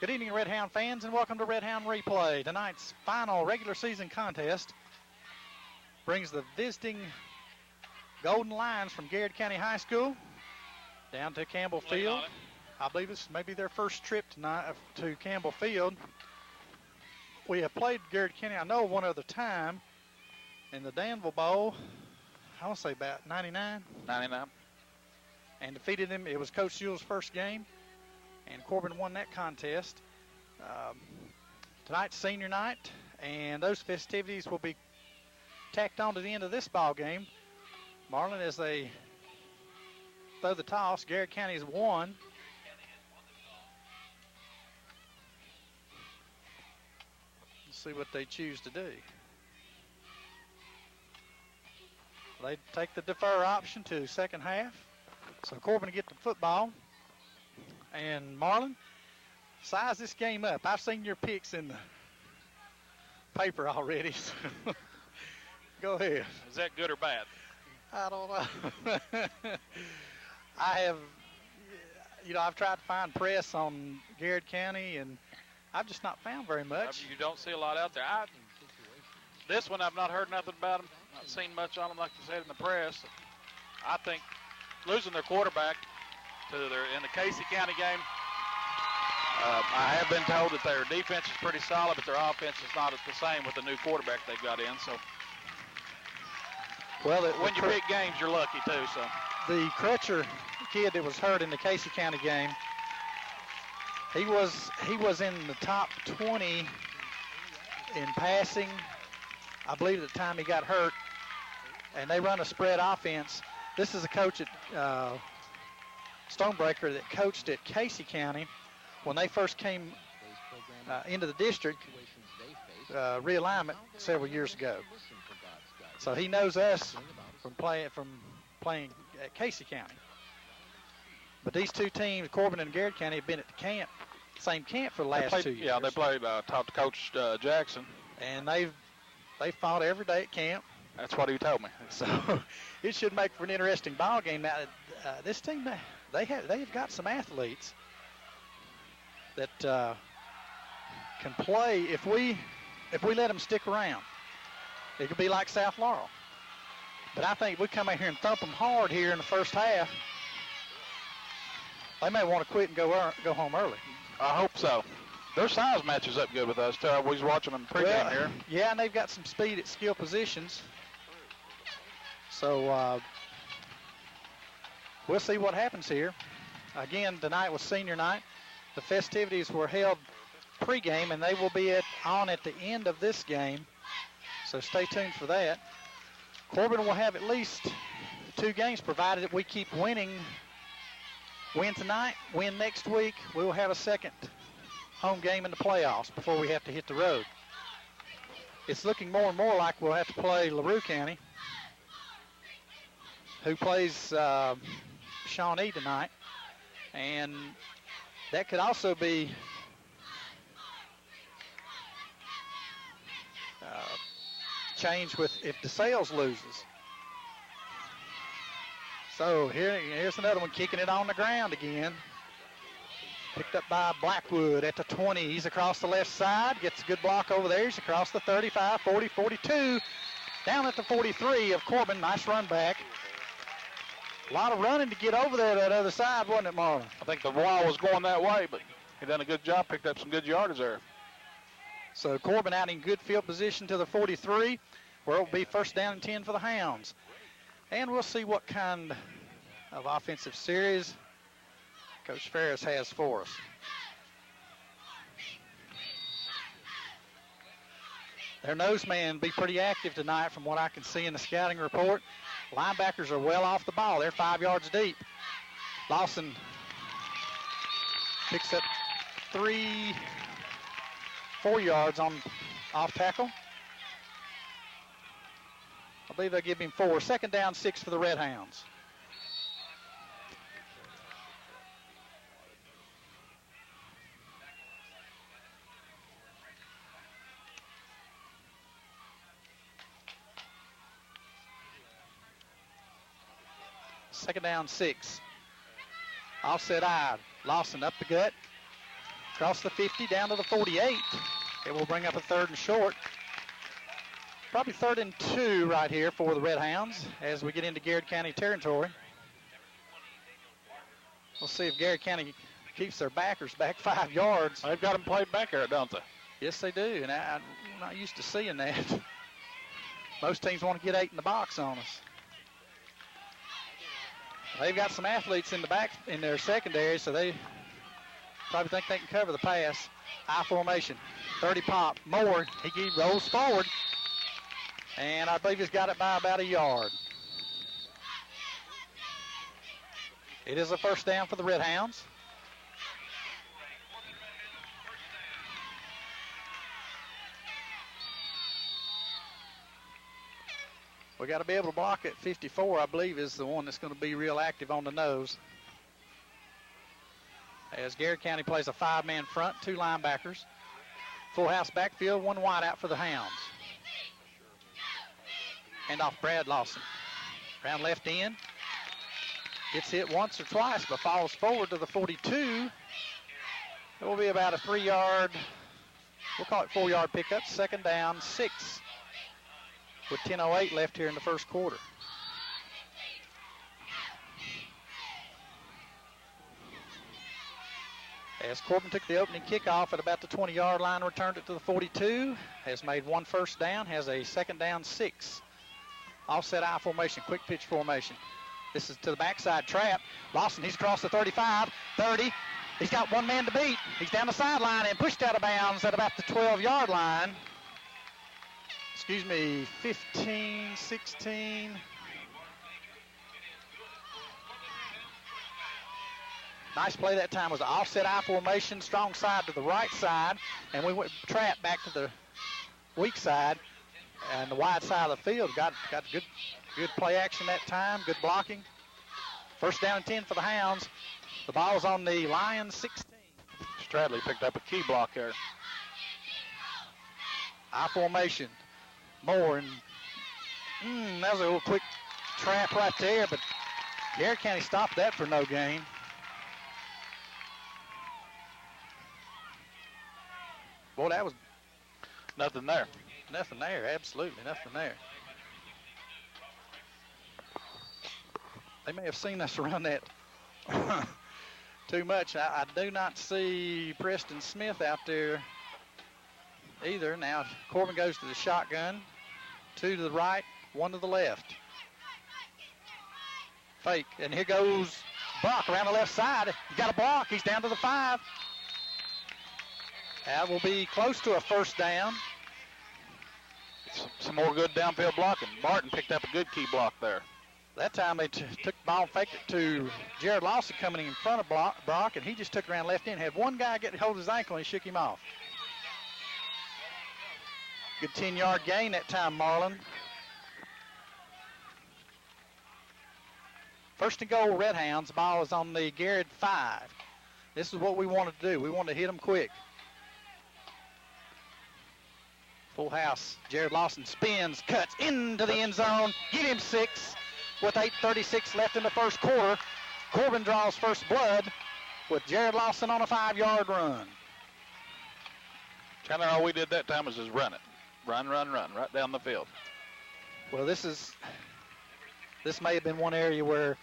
Good evening, Red Hound fans, and welcome to Red Hound Replay. Tonight's final regular season contest brings the visiting Golden Lions from Garrard County High School down to Campbell Field. I believe this may be their first trip tonight to Campbell Field. We have played Garrard County, I know, one other time in the Danville Bowl. I want to say about 99. 99. And defeated them. It was Coach Yule's first game, and Corbin won that contest. Tonight's senior night, and those festivities will be tacked on to the end of this ball game. Marlin, as they throw the toss, Garrard County's won. Let's see what they choose to do. They take the defer option to second half. So Corbin to get the football. And Marlon, size this game up. I've seen your picks in the paper already. So go ahead. Is that good or bad? I don't know. I have, I've tried to find press on Garrard County, and I've just not found very much. You don't see a lot out there. This one, I've not heard nothing about them. Not seen much on them, like you said, in the press. I think losing their quarterback in the Casey County game, I have been told that their defense is pretty solid, but their offense is not the same with the new quarterback they've got in. So, well, when you pick games, you're lucky too. So, the Crutcher kid that was hurt in the Casey County game, he was in the top 20 in passing, I believe, at the time he got hurt. And they run a spread offense. This is a coach at Stonebreaker that coached at Casey County when they first came into the district realignment several years ago. So he knows us from playing at Casey County. But these two teams, Corbin and Garrard County, have been at the same camp for the last 2 years. Yeah, they played. Talked to Coach Jackson, and they fought every day at camp. That's what he told me. So it should make for an interesting ball game. Now, this team, they have got some athletes that can play if we let them stick around. It could be like South Laurel. But I think if we come out here and thump them hard here in the first half, they may want to quit and go home early. I hope so. Their size matches up good with us too. I was watching them pregame here. Yeah, and they've got some speed at skill positions. So we'll see what happens here. Again, tonight was senior night. The festivities were held pregame, and they will be on at the end of this game. So stay tuned for that. Corbin will have at least 2 games, provided that we keep winning. Win tonight, win next week. We will have a second home game in the playoffs before we have to hit the road. It's looking more and more like we'll have to play LaRue County, who plays Shawnee tonight. And that could also be changed with if DeSales loses. So here's another one kicking it on the ground again. Picked up by Blackwood at the 20. He's across the left side. Gets a good block over there. He's across the 35, 40, 42. Down at the 43 of Corbin. Nice run back. A lot of running to get over there that other side, wasn't it, Marlon? I think the wall was going that way, but he done a good job, picked up some good yardage there. So Corbin out in good field position to the 43, where it will be first down and 10 for the Hounds. And we'll see what kind of offensive series Coach Ferris has for us. Their nose man be pretty active tonight from what I can see in the scouting report. Linebackers are well off the ball. They're 5 yards deep. Lawson picks up 4 yards on off tackle. I believe they'll give him 4. Second down, 6 for the Red Hounds. Second down, 6. Offset eye. Lawson up the gut. Across the 50, down to the 48. It will bring up a 3rd and short. Probably 3rd and 2 right here for the Red Hounds as we get into Garrard County territory. We'll see if Garrard County keeps their backers back 5 yards. They've got them played back there, don't they? Yes, they do, and I'm not used to seeing that. Most teams want to get 8 in the box on us. They've got some athletes in the back in their secondary, so they probably think they can cover the pass. I formation, 30 pop. Moore, he rolls forward, and I believe he's got it by about a yard. It is a 1st down for the Red Hounds. We got to be able to block at 54, I believe, is the one that's going to be real active on the nose. As Garrard County plays a 5-man front, 2 linebackers. Full house backfield, 1 wide out for the Hounds. Hand off Brad Lawson. Round left end. Gets hit once or twice, but falls forward to the 42. It will be about a 3-yard, we'll call it 4-yard pickup. 2nd down, 6. With 10:08 left here in the 1st quarter. As Corbin took the opening kickoff at about the 20-yard line, returned it to the 42, has made 1 first down, has a 2nd down, 6. Offset I formation, quick pitch formation. This is to the backside trap. Lawson, he's across the 35, 30. He's got 1 man to beat. He's down the sideline and pushed out of bounds at about the 12-yard line. 15, 16. Nice play that time. Was an offset I formation, strong side to the right side, and we went trap back to the weak side, and the wide side of the field got good play action that time, good blocking. 1st down and 10 for the Hounds. The ball's on the Lions 16. Stradley picked up a key block there. I formation. Moore, and that was a little quick trap right there, but Garrard County stopped that for no gain. Boy, that was nothing there. Nothing there, absolutely nothing there. They may have seen us run that too much. I do not see Preston Smith out there either. Now Corbin goes to the shotgun. 2 to the right, 1 to the left. Fake, and here goes Buck around the left side. He's got a block. He's down to the 5. That will be close to a 1st down. Some more good downfield blocking. Martin picked up a good key block there. That time they took the ball and faked it to Jared Lawson coming in front of Brock, and he just took around left end. Had one guy get hold of his ankle, and he shook him off. Good 10-yard gain that time, Marlin. 1st and goal, Red Hounds. The ball is on the Garrard 5. This is what we wanted to do. We wanted to hit them quick. Full house. Jared Lawson spins, cuts into the end zone. Get him 6 with 8:36 left in the 1st quarter. Corbin draws first blood with Jared Lawson on a 5-yard run. Chandler, all we did that time was just run it. Run, right down the field. Well, this may have been one area where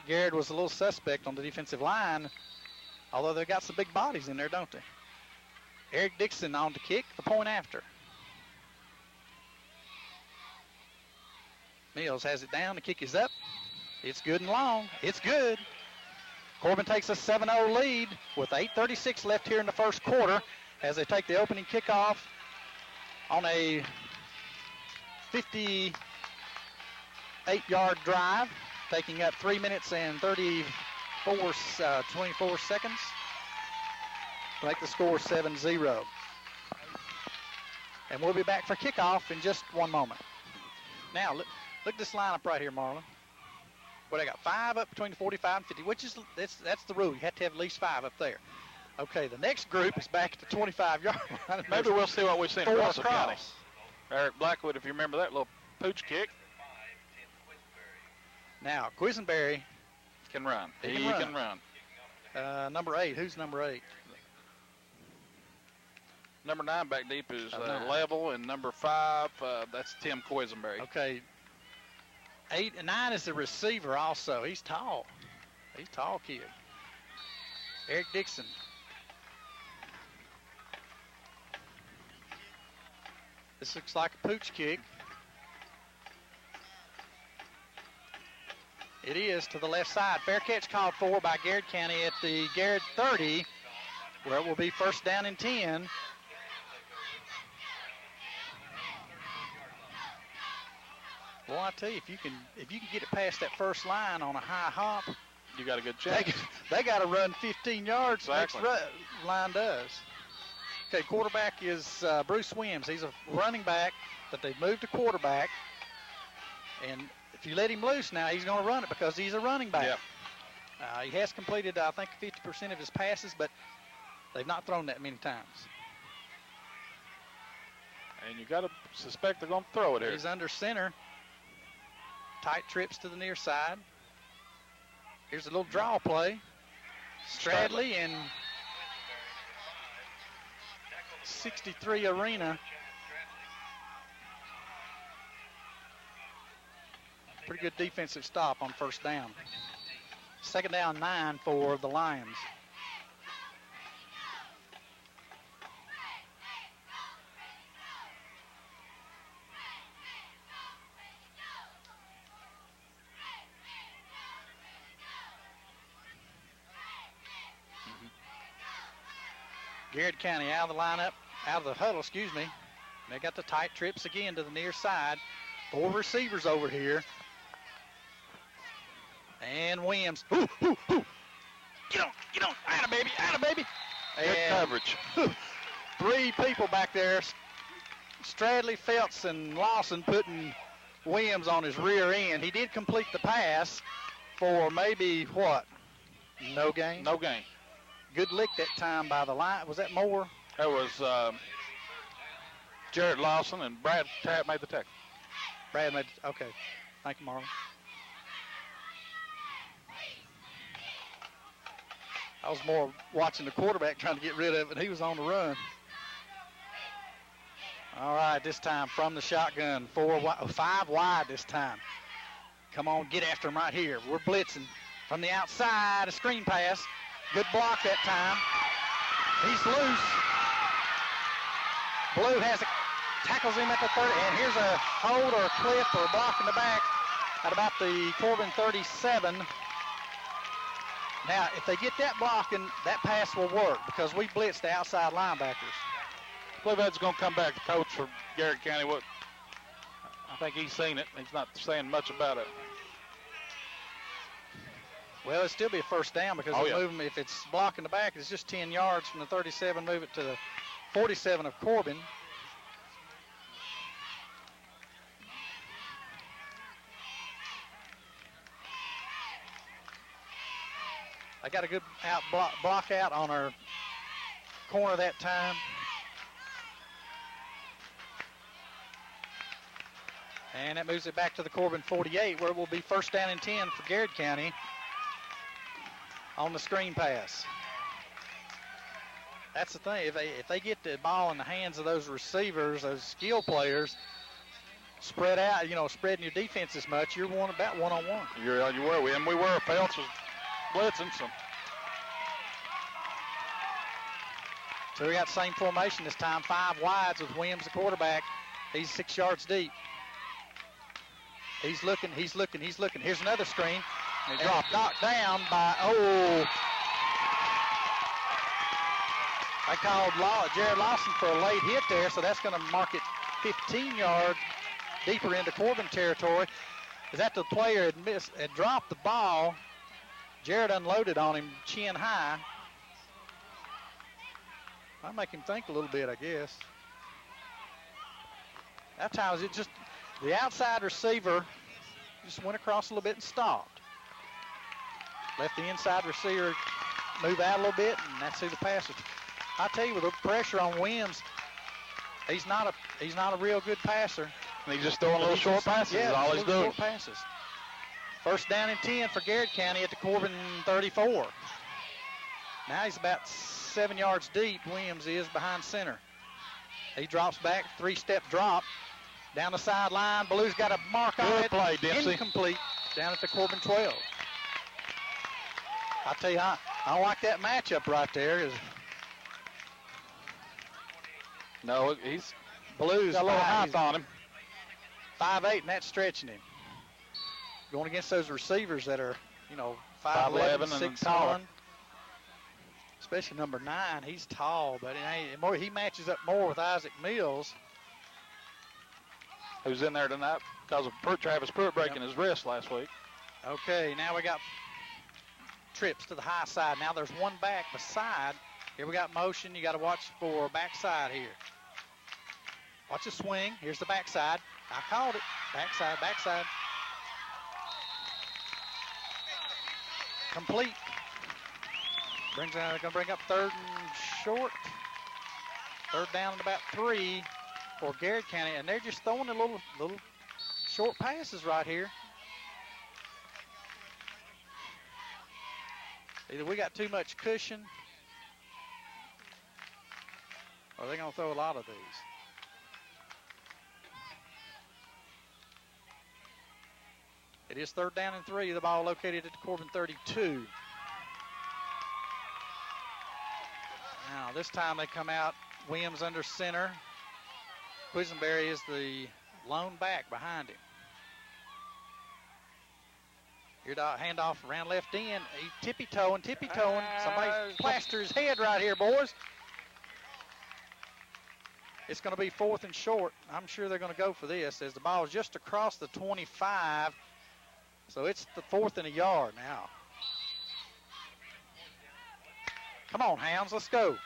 Garrard was a little suspect on the defensive line, although they've got some big bodies in there, don't they? Eric Dixon on to kick, the point after. Mills has it down, the kick is up. It's good and long. It's good. Corbin takes a 7-0 lead with 8:36 left here in the 1st quarter as they take the opening kickoff on a 58-yard drive, taking up 3 minutes and 24 seconds to make the score 7-0. And we'll be back for kickoff in just one moment. Now, look at this lineup right here, Marlon. Well, they got 5 up between the 45 and 50, which is that's the rule. You have to have at least 5 up there. Okay, the next group is back at the 25-yard line. Maybe we'll see what we've seen in 4 Russell County. across. Eric Blackwood, if you remember that little pooch kick. Now, Quisenberry can run. He can run. Number 8. Who's number 8? Number 9 back deep is 9. Level, and number 5, that's Tim Quisenberry. Okay. 8 and 9 is the receiver also. He's tall. He's a tall kid. Eric Dixon. This looks like a pooch kick. It is to the left side. Fair catch called for by Garrard County at the Garrard 30, where it will be first down and 10. Well, I tell you, if you can get it past that first line on a high hop, you got a good chance. They got to run 15 yards. Exactly. Next line does. Okay, quarterback is Bruce Williams. He's a running back, but they've moved to quarterback. And if you let him loose now, he's going to run it because he's a running back. Yep. He has completed, I think, 50% of his passes, but they've not thrown that many times. And you got to suspect they're going to throw it here. He's under center. Tight trips to the near side. Here's a little draw play. Stradley and 63 Arena. Pretty good defensive stop on first down. Second down 9 for the Lions. Garrard County out of the lineup, out of the huddle, excuse me. They got the tight trips again to the near side. 4 receivers over here. And Williams. Ooh, ooh, ooh. Get on. Atta baby. Good coverage. 3 people back there. Stradley, Feltz, and Lawson putting Williams on his rear end. He did complete the pass for maybe what? No gain? No gain. Good lick that time by the line. Was that Moore? That was Jared Lawson, and Brad made the tackle. Okay. Thank you, Marlon. I was more watching the quarterback trying to get rid of it. He was on the run. All right, this time from the shotgun. 5 wide this time. Come on, get after him right here. We're blitzing from the outside. A screen pass. Good block that time. He's loose. Blue tackles him at the 30, and here's a hold or a clip or a block in the back at about the Corbin 37. Now, if they get that blocking, that pass will work because we blitzed the outside linebackers. I believe that's going to come back to coach for Garrard County. I think he's seen it. He's not saying much about it. Well, it'll still be a first down because they'll move them. If it's blocking the back, it's just 10 yards from the 37, move it to the 47 of Corbin. I got a good block out on our corner that time. And that moves it back to the Corbin 48, where it will be first down and 10 for Garrard County on the screen pass. That's the thing. If they get the ball in the hands of those receivers, those skill players, spread out, spreading your defense as much, you're about one-on-one. You were. And we were. Feltz was blitzing some. So we got the same formation this time, 5 wides with Williams, the quarterback. He's 6 yards deep. He's looking. Here's another screen. And knocked down by, I called Jared Lawson for a late hit there, so that's going to mark it 15 yards deeper into Corbin territory. Is that the player had dropped the ball. Jared unloaded on him chin high. I'll make him think a little bit, I guess. That time was it just the outside receiver just went across a little bit and stopped. Left the inside receiver move out a little bit, and that's who the pass was. I tell you, with the pressure on Williams, he's not a real good passer. And he's just throwing little short passes. Yeah, all he's doing. Short passes. First down and 10 for Garrard County at the Corbin 34. Now he's about 7 yards deep. Williams is behind center. He drops back, 3-step drop. Down the sideline. Blue's got a mark on it. Good play, Dempsey. Incomplete. Down at the Corbin 12. I tell you, I like that matchup right there. No, he's Blues got a little height on him. 5'8", and that's stretching him. Going against those receivers that are, 5'11", 6'1". Especially number 9, he's tall, but he matches up more with Isaac Mills. Who's in there tonight because of Travis Pruitt breaking his wrist last week. Okay, now we got trips to the high side. Now there's one back beside. Here we got motion. You got to watch for backside here. Watch the swing. Here's the backside. I called it. Backside. Complete. Going to bring up 3rd and short. 3rd down and about 3 for Garrard County, and they're just throwing the little short passes right here. Either we got too much cushion, or they're going to throw a lot of these. It is 3rd down and 3. The ball located at the Corbin 32. Now, this time they come out. Williams under center. Quisenberry is the lone back behind him. Here, handoff around left end. He tippy-toeing. Somebody plaster his head right here, boys. It's going to be 4th and short. I'm sure they're going to go for this as the ball is just across the 25. So it's the 4th and a yard now. Come on, Hounds, let's go.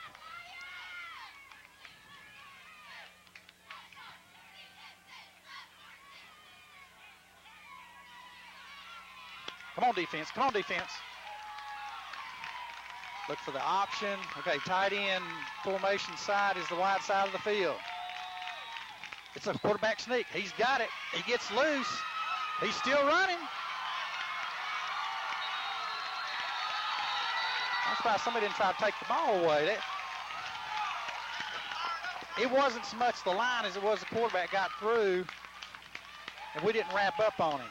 Come on, defense. Look for the option. Okay, tight end formation side is the wide side of the field. It's a quarterback sneak. He's got it. He gets loose. He's still running. I'm surprised somebody didn't try to take the ball away. It wasn't so much the line as it was the quarterback got through, and we didn't wrap up on him.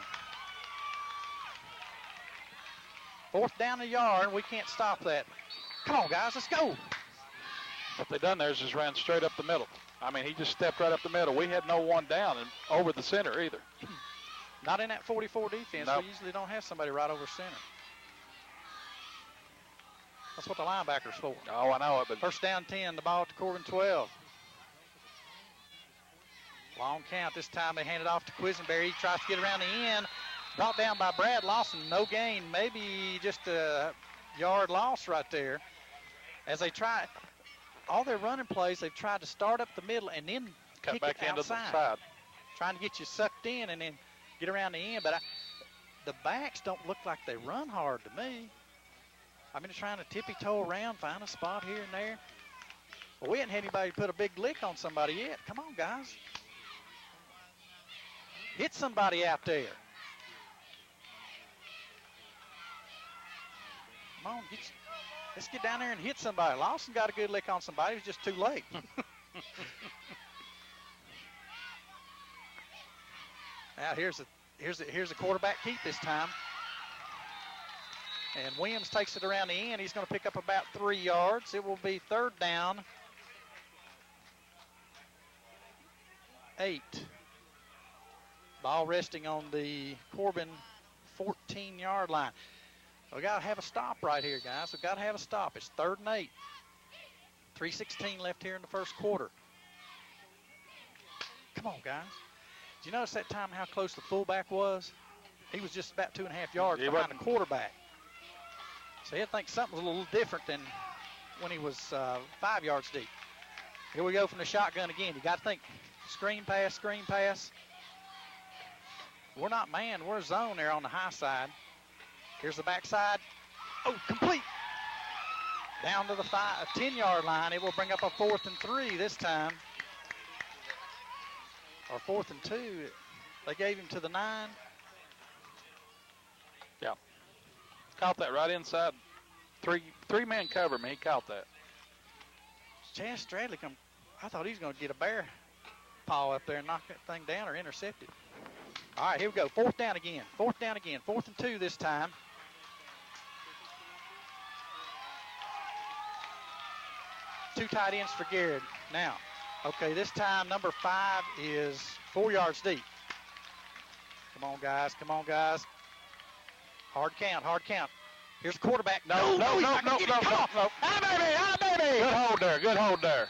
4th down a yard. We can't stop that. Come on, guys, let's go. What they done there is just ran straight up the middle. I mean, he just stepped right up the middle. We had no one down and over the center either. Not in that 44 defense. Nope. We usually don't have somebody right over center. That's what the linebacker's for. Oh, I know it, but 1st down 10, the ball to Corbin 12. Long count. This time they hand it off to Quisenberry. He tries to get around the end. Brought down by Brad Lawson. No gain. Maybe just a yard loss right there. As they try, all their running plays, they've tried to start up the middle and then cut kick back it into outside. the side. Trying to get you sucked in and then get around the end. But the backs don't look like they run hard to me. I've been trying to tippy-toe around, find a spot here and there. Well, we hadn't had anybody put a big lick on somebody yet. Come on, guys. Hit somebody out there. Come on, let's get down there and hit somebody. Lawson got a good lick on somebody. It was just too late. Now here's a quarterback keep this time. And Williams takes it around the end. He's going to pick up about 3 yards. It will be 3rd down. 8. Ball resting on the Corbin 14-yard line. We got to have a stop right here, guys. We got to have a stop. It's 3rd and 8. 3:16 left here in the first quarter. Come on, guys. Did you notice that time how close the fullback was? He was just about 2.5 yards behind the quarterback. So he'd think something was a little different than when he was 5 yards deep. Here we go from the shotgun again. You got to think screen pass. We're not man. We're zone there on the high side. Here's the backside. Oh, complete. Down to the 10-yard line. It will bring up a 4th and 3 this time. Or 4th and 2. They gave him to the 9. Yeah. Caught that right inside. Three-man cover, man. He caught that. Chaz Stradley I thought he was going to get a bear paw up there and knock that thing down or intercept it. All right, here we go. Fourth down again. Fourth and 2 this time. Two tight ends for Garrard. Now, okay, this time number 5 is 4 yards deep. Come on, guys. Hard count. Here's the quarterback. No. Ah, baby. Good hold there.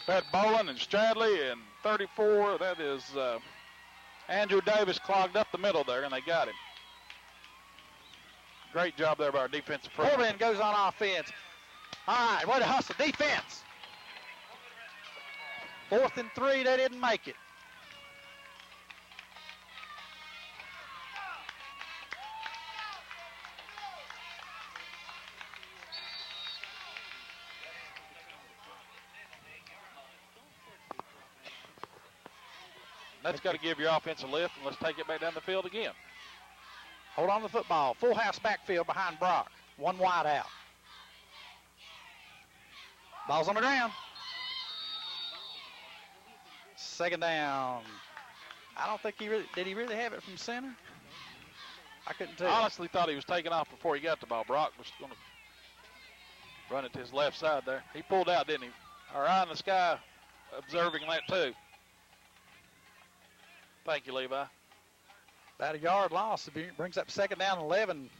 That Bolin and Stradley and 34, that is Andrew Davis clogged up the middle there, and they got him. Great job there by our defensive front. Corbin goes on offense. All right, way to hustle. Defense. 4th and 3, they didn't make it. That's got to give your offense a lift, and let's take it back down the field again. Hold on to the football. Full house backfield behind Brock. One wide out. Ball's on the ground. Second down. I don't think did he really have it from center? I couldn't tell. I honestly thought he was taking off before he got the ball. Brock was going to run it to his left side there. He pulled out, didn't he? Our eye in the sky observing that too. Thank you, Levi. About a yard loss. It brings up second down and 11.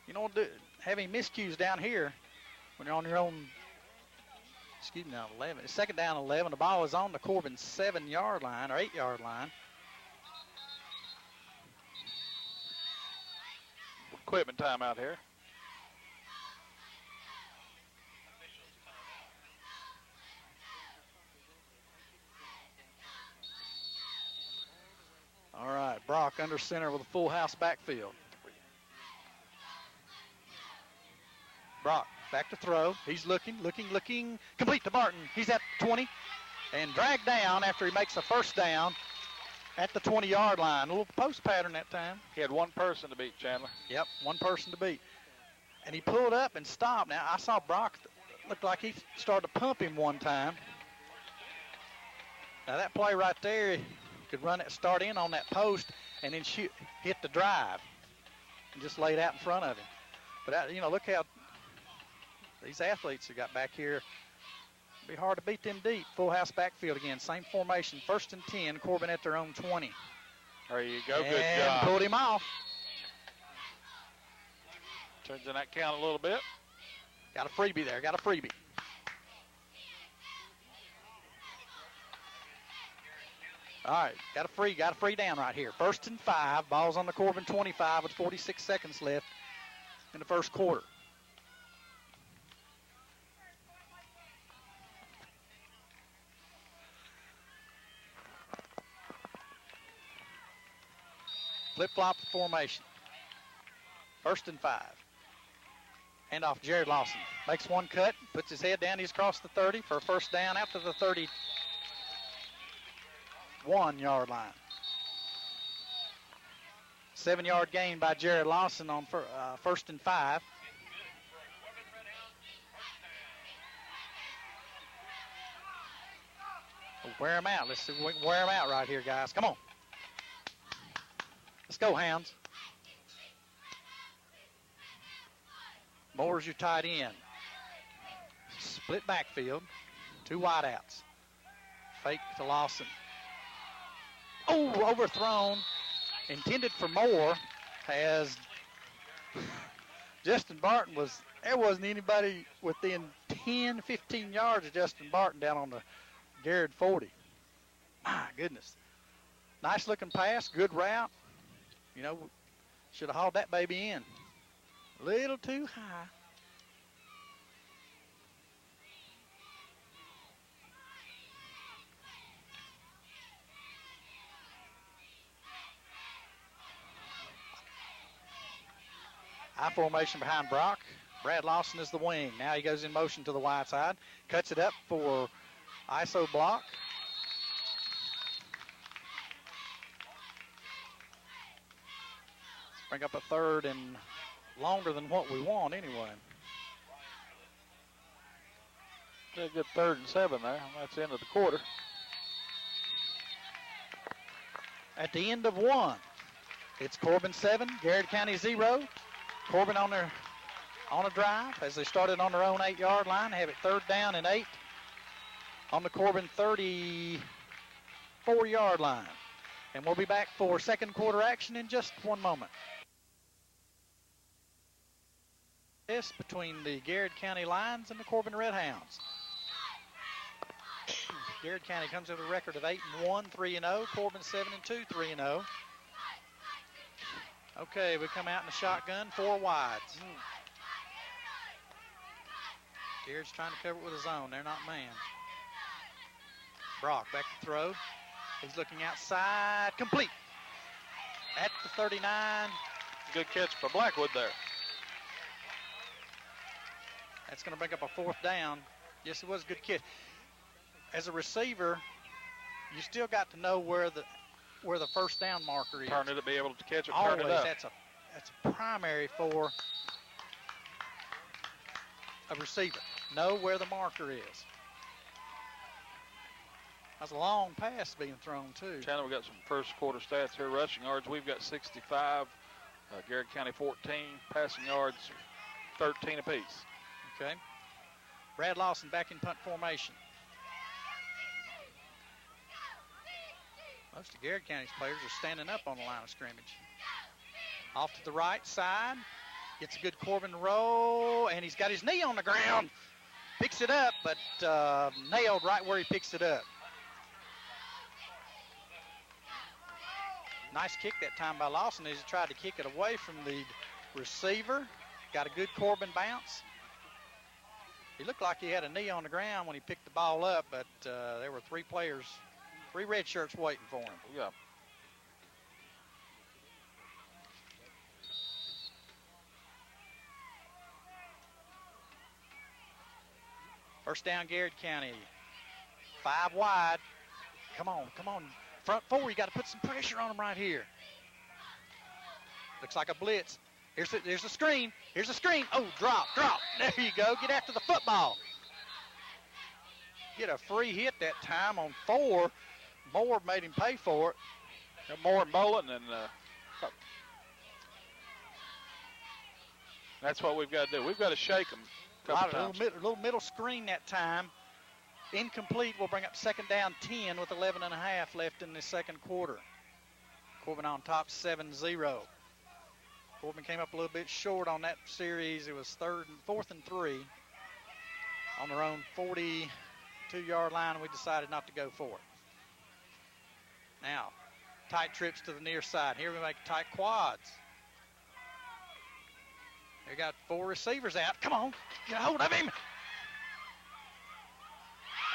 You don't have any miscues down here when you're on your own. Excuse me, now 11. It's second down 11. The ball is on the Corbin 7-yard line or 8-yard line. Equipment time out here. All right, Brock under center with a full house backfield. Brock back to throw. He's looking. Complete to Barton. He's at 20 and dragged down after he makes a first down at the 20-yard line. A little post pattern that time. He had one person to beat, Chandler. Yep, one person to beat. And he pulled up and stopped. Now, I saw Brock looked like he started to pump him one time. Now, that play right there, he could run it, start in on that post, and then hit the drive and just lay it out in front of him. But, look how these athletes have got back here. It'll be hard to beat them deep. Full house backfield again. Same formation. 1st and 10. Corbin at their own 20. There you go. Good and job. Pulled him off. Turns in that count a little bit. Got a freebie there. All right, got a free down right here. 1st and 5. Ball's on the Corbin 25 with 46 seconds left in the first quarter. Flip-flop formation. 1st and 5. Hand off Jared Lawson. Makes one cut, puts his head down. He's across the 30 for a first down out to the 31-yard line. 7-yard gain by Jared Lawson on 1st and 5. We'll wear him out. Let's see if we can wear him out right here, guys. Come on. Let's go, Hounds. Moore's your tight end. Split backfield. 2 wideouts. Fake to Lawson. Oh, overthrown. Intended for Moore. As Justin Barton there wasn't anybody within 10, 15 yards of Justin Barton down on the Garrard 40. My goodness. Nice looking pass. Good route. Should have hauled that baby in. A little too high. High formation behind Brock. Brad Lawson is the wing. Now he goes in motion to the wide side. Cuts it up for ISO block. Bring up a 3rd and longer than what we want anyway. A good 3rd and 7 there. That's the end of the quarter. At the end of one, it's Corbin 7, Garrard County 0. Corbin on a drive as they started on their own 8-yard line. They have it 3rd down and 8 on the Corbin 34-yard line. And we'll be back for second quarter action in just one moment. This between the Garrard County Lions and the Corbin Red Hounds. Garrard County comes with a record of 8-1, 3-0. Corbin 7-2, 3-0. Okay, we come out in the shotgun, 4 wides. Garrett's trying to cover it with his own. They're not man. Brock back to throw. He's looking outside. Complete. At the 39. Good catch for Blackwood there. That's going to bring up a 4th down. Yes, it was a good catch. As a receiver, you still got to know where the first down marker is. Turn it to be able to catch it, Always, turn it up. that's a primary for a receiver. Know where the marker is. That's a long pass being thrown, too. Chandler, we got some first quarter stats here. Rushing yards, we've got 65. Garrard County 14. Passing yards, 13 apiece. Okay. Brad Lawson back in punt formation. Most of Garrard County's players are standing up on the line of scrimmage. Off to the right side. Gets a good Corbin roll, and he's got his knee on the ground. Picks it up, but nailed right where he picks it up. Nice kick that time by Lawson as he tried to kick it away from the receiver. Got a good Corbin bounce. He looked like he had a knee on the ground when he picked the ball up, but there were 3 players, 3 red shirts waiting for him. Yeah. First down, Garrard County. 5 wide. Come on. Front 4, you got to put some pressure on them right here. Looks like a blitz. There's a screen. Here's a screen. Oh, drop. There you go. Get after the football. Get a free hit that time on 4. Moore made him pay for it. Moore and Bolin, and that's what we've got to do. We've got to shake them a couple times. Little middle screen that time. Incomplete will bring up second down 10 with 11 and a half left in the second quarter. Corbin on top 7-0. Corbin came up a little bit short on that series. It was 4th and 3 on their own 42-yard line, and we decided not to go for it. Now, tight trips to the near side. Here we make tight quads. They got 4 receivers out. Come on, get a hold of him.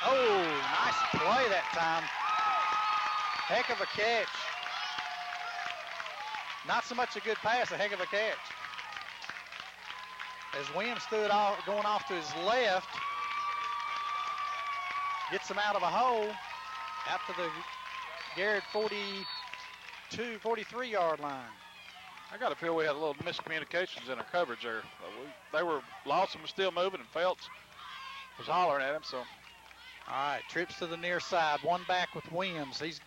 Oh, nice play that time. Heck of a catch. Not so much a good pass, a heck of a catch. As Williams stood going off to his left, gets him out of a hole, out to the Garrard 43-yard line. I got to feel we had a little miscommunications in our coverage there. Lawson was still moving, and Phelps was hollering at him, so. All right, trips to the near side. 1 back with Williams. He's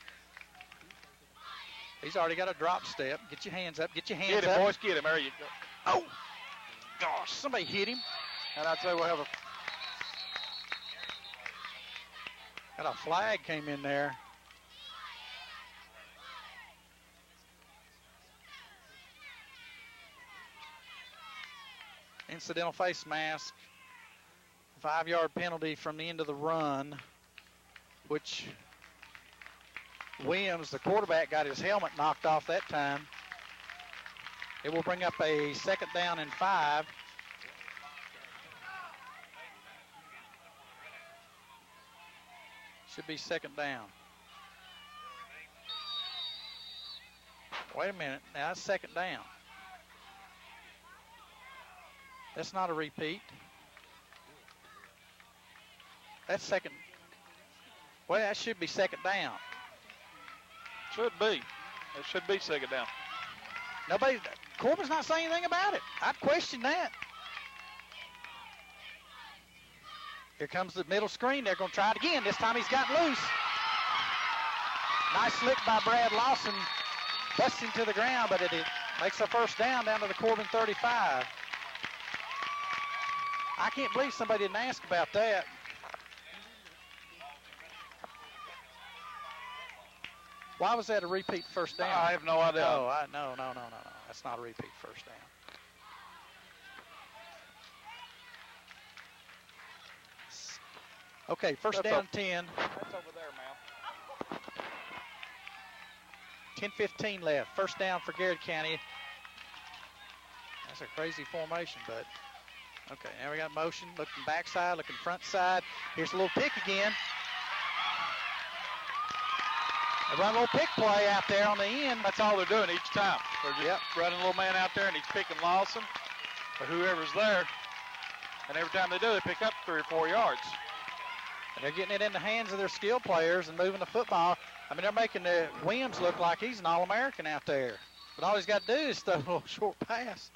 already got a drop step. Get your hands up. Get him, boys. Get him. There you go. Oh, gosh, somebody hit him. And I'd say we'll have got a flag came in there. Incidental face mask. 5-yard penalty from the end of the run, which Williams, the quarterback, got his helmet knocked off that time. It will bring up a second down and 5. Should be second down. Wait a minute. Now it's second down. That's not a repeat. That's second. Well, that should be second down. Should be. It should be second down. Corbin's not saying anything about it. I'd question that. Here comes the middle screen. They're going to try it again. This time he's gotten loose. Nice slip by Brad Lawson. Busts him to the ground, but it makes a first down to the Corbin 35. I can't believe somebody didn't ask about that. Why was that a repeat first down? I have no idea. No. That's not a repeat first down. Okay, first down 10. That's over there, ma'am. 10-15 left. First down for Garrard County. That's a crazy formation, but okay, now we got motion. Looking backside, looking front side. Here's a little pick again. They run a little pick play out there on the end. That's all they're doing each time. They're just running a little man out there, and he's picking Lawson or whoever's there. And every time they do, they pick up 3 or 4 yards. And they're getting it in the hands of their skill players and moving the football. I mean, they're making the Williams look like he's an All-American out there. But all he's got to do is throw a little short pass.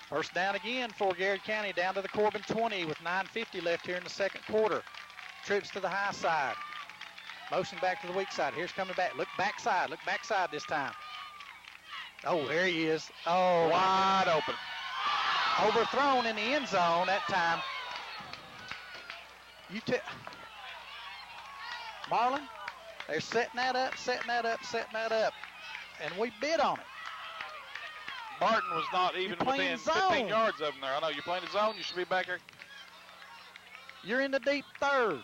First down again for Garrard County, down to the Corbin 20 with 9:50 left here in the second quarter. Trips to the high side. Motion back to the weak side. Here's coming back. Look backside this time. Oh, there he is. Oh, wide open. Overthrown in the end zone that time. Marlon, they're setting that up. And we bid on it. Barton was not even within 15 yards of him there. I know you're playing the zone. You should be back there. You're in the deep third.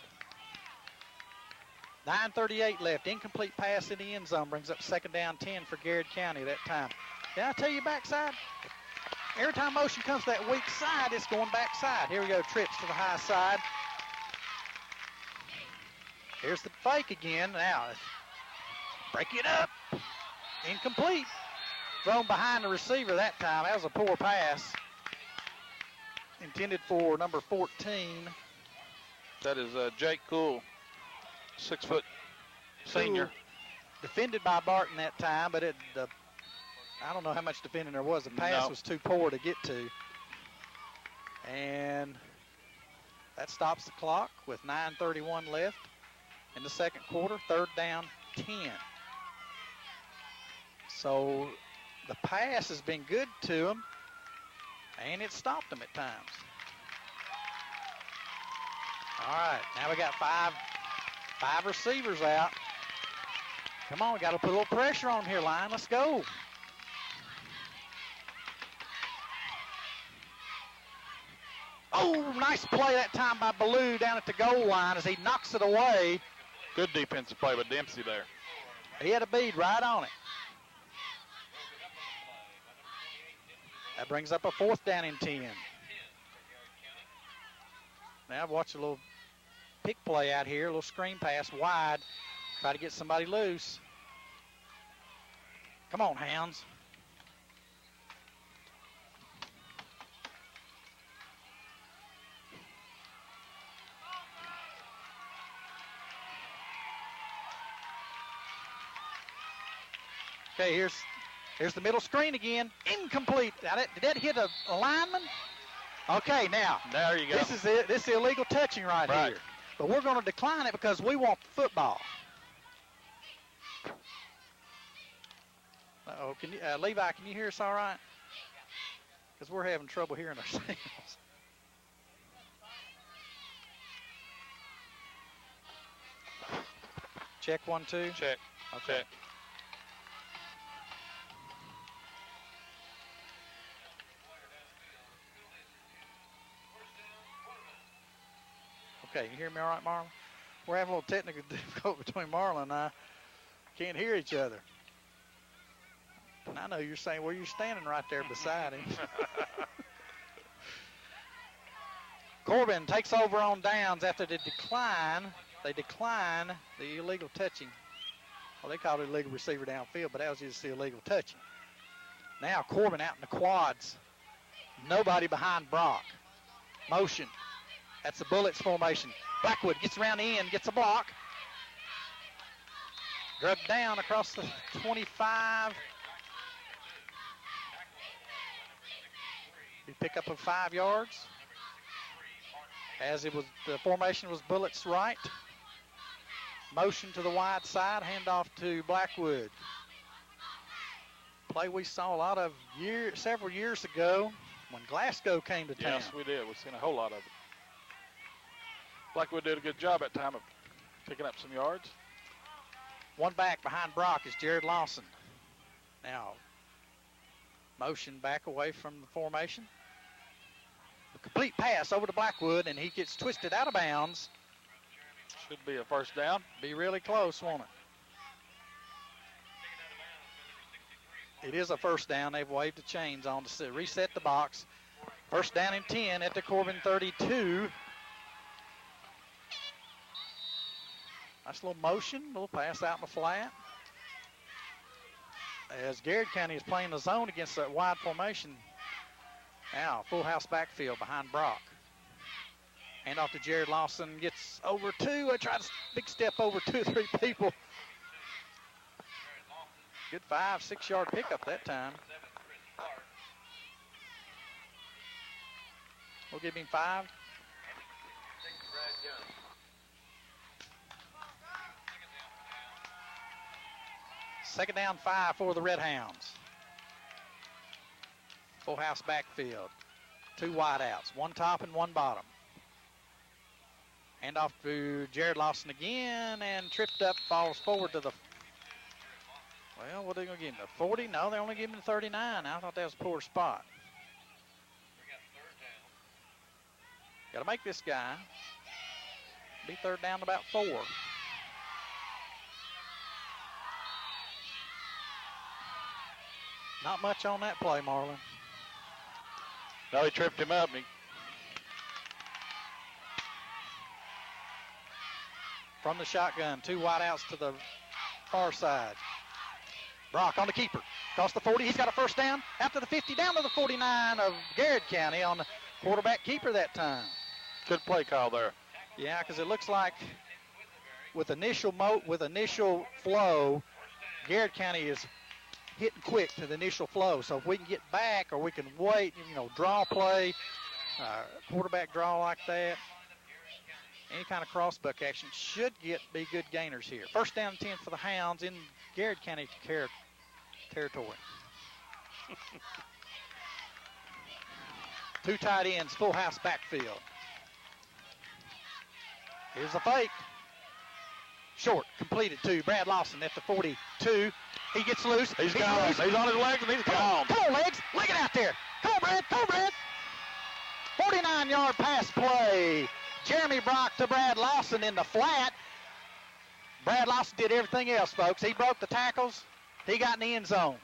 9:38 left. Incomplete pass in the end zone brings up second down 10 for Garrard County that time. Did I tell you backside? Every time motion comes to that weak side, it's going backside. Here we go, trips to the high side. Here's the fake again. Now, break it up. Incomplete. Thrown behind the receiver that time. That was a poor pass. Intended for number 14. That is Jake Cool, 6-foot senior. Defended by Barton that time, but I don't know how much defending there was. The pass was too poor to get to. And that stops the clock with 9:31 left in the second quarter. Third down, 10. So the pass has been good to them, and it stopped them at times. All right, now we got five receivers out. Come on, we got to put a little pressure on them here, line. Let's go. Oh, nice play that time by Ballou down at the goal line as he knocks it away. Good defensive play by Dempsey there. He had a bead right on it. That brings up a fourth down and 10. Now watch a little pick play out here, a little screen pass wide. Try to get somebody loose. Come on, Hounds. Okay, here's the middle screen again. Incomplete. Did that hit a lineman? Okay, now. There you go. This is illegal touching right here. But we're going to decline it because we want football. Uh-oh, Levi, can you hear us all right? Because we're having trouble hearing ourselves. Check 1, 2. Check. Okay. Check. Okay, you hear me all right, Marlon? We're having a little technical difficulty between Marlon and I. Can't hear each other. And I know you're saying, well, you're standing right there beside him. Corbin takes over on downs after the decline. They decline the illegal touching. Well, they called it illegal receiver downfield, but that was just the illegal touching. Now Corbin out in the quads. Nobody behind Brock. Motion. That's the Bullets formation. Blackwood gets around the end, gets a block. Drugged down across the 25. Be pickup of 5 yards. As it was, the formation was bullets right. Motion to the wide side, handoff to Blackwood. Play we saw a lot of several years ago when Glasgow came to town. Yes, we did. We've seen a whole lot of it. Blackwood did a good job at time of picking up some yards. One back behind Brock is Jared Lawson. Now, motion back away from the formation. A complete pass over to Blackwood, and he gets twisted out of bounds. Should be a first down. Be really close, won't it? It is a first down. They've waved the chains on to reset the box. First down and 10 at the Corbin 32. Nice little motion, little pass out in the flat. As Garrard County is playing the zone against that wide formation. Now, full house backfield behind Brock. Hand off to Jared Lawson, gets over 2. I tried a big step over 2 or 3 people. Good 5-6 yard pickup that time. We'll give him 5. Second down 5 for the Red Hounds. Full house backfield. 2 wide outs, 1 top and 1 bottom. Hand off to Jared Lawson again, and tripped up, falls forward to the, well, what are they going to give him, the 40? No, they're only giving him the 39. I thought that was a poor spot. Got to make this guy be third down about 4. Not much on that play, Marlon. No, he tripped him up. From the shotgun, 2 wide outs to the far side. Brock on the keeper. Across the 40, he's got a first down. After the 50, down to the 49 of Garrard County on the quarterback keeper that time. Good play call there. Yeah, because it looks like with initial flow, Garrard County is hitting quick to the initial flow. So if we can get back or we can wait, draw play, quarterback draw like that, any kind of crossbuck action should be good gainers here. First down and 10 for the Hounds in Garrard County territory. 2 tight ends, full house backfield. Here's the fake. Short, completed to Brad Lawson at the 42. He gets loose. He's gone. He's on his legs and he's gone. Come on, legs. Leg it out there. Come on, Brad. Come on, Brad. 49-yard pass play. Jeremy Brock to Brad Lawson in the flat. Brad Lawson did everything else, folks. He broke the tackles. He got in the end zone.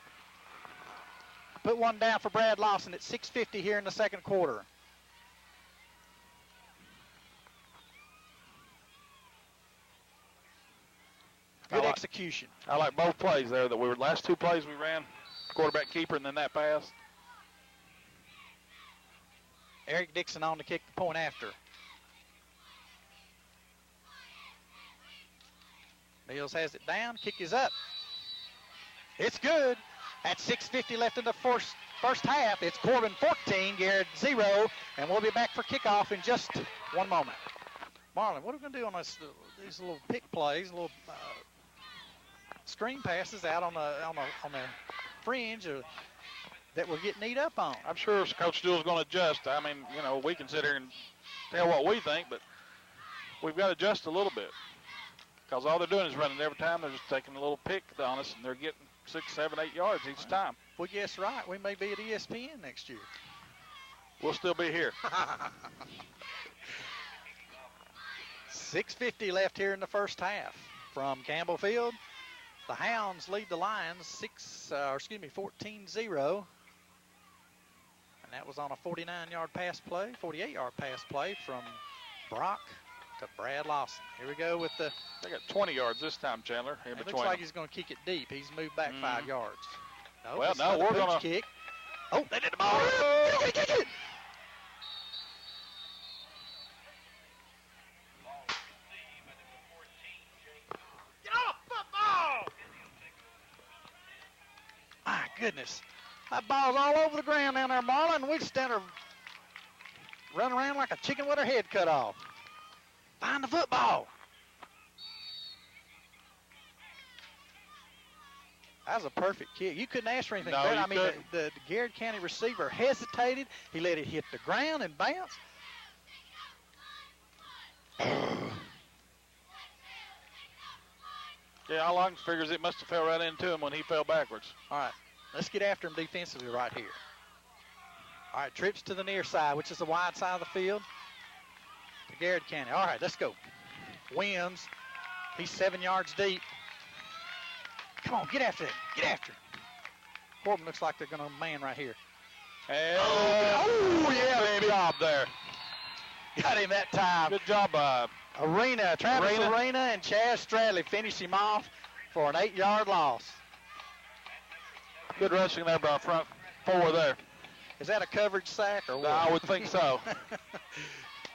Put one down for Brad Lawson at 6:50 here in the second quarter. Good execution. I like both plays there. Last 2 plays we ran, quarterback keeper, and then that pass. Eric Dixon on to kick the point after. Mills has it down. Kick is up. It's good. At 6:50 left in the first half, it's Corbin 14, Garrard 0, and we'll be back for kickoff in just one moment. Marlon, what are we going to do on these little pick plays, little screen passes out on the fringe that we're getting eat up on? I'm sure Coach Jewell's going to adjust. I mean, we can sit here and tell what we think, but we've got to adjust a little bit. Because all they're doing is running every time. They're just taking a little pick on us, and they're getting 6, 7, 8 yards each time. Well, guess right. We may be at ESPN next year. We'll still be here. 6:50 left here in the first half from Campbell Field. The Hounds lead the Lions 14-0. And that was on a 49-yard pass play, 48-yard pass play from Brock to Brad Lawson. Here we go with the... They got 20 yards this time, Chandler. It looks like he's going to kick it deep. He's moved back 5 yards. No, well, no, we're going to kick. Oh, they did the ball. Get it. Get off football! My goodness. That ball's all over the ground down there, Marlon. We stand there running around like a chicken with her head cut off. Find the football. That was a perfect kick. You couldn't ask for anything better. I mean, the Garrard County receiver hesitated. He let it hit the ground and bounce. Yeah, Long figures it must have fell right into him when he fell backwards. All right, let's get after him defensively right here. All right, trips to the near side, which is the wide side of the field. To Garrard County. All right, let's go. Wins. He's 7 yards deep. Come on, get after him. Get after him. Corbin looks like they're going to man right here. And yeah, baby. Good job there. Got him that time. Good job, Travis Arena and Chaz Stradley finished him off for an 8-yard loss. Good rushing there by front four there. Is that a coverage sack or what? I would think so.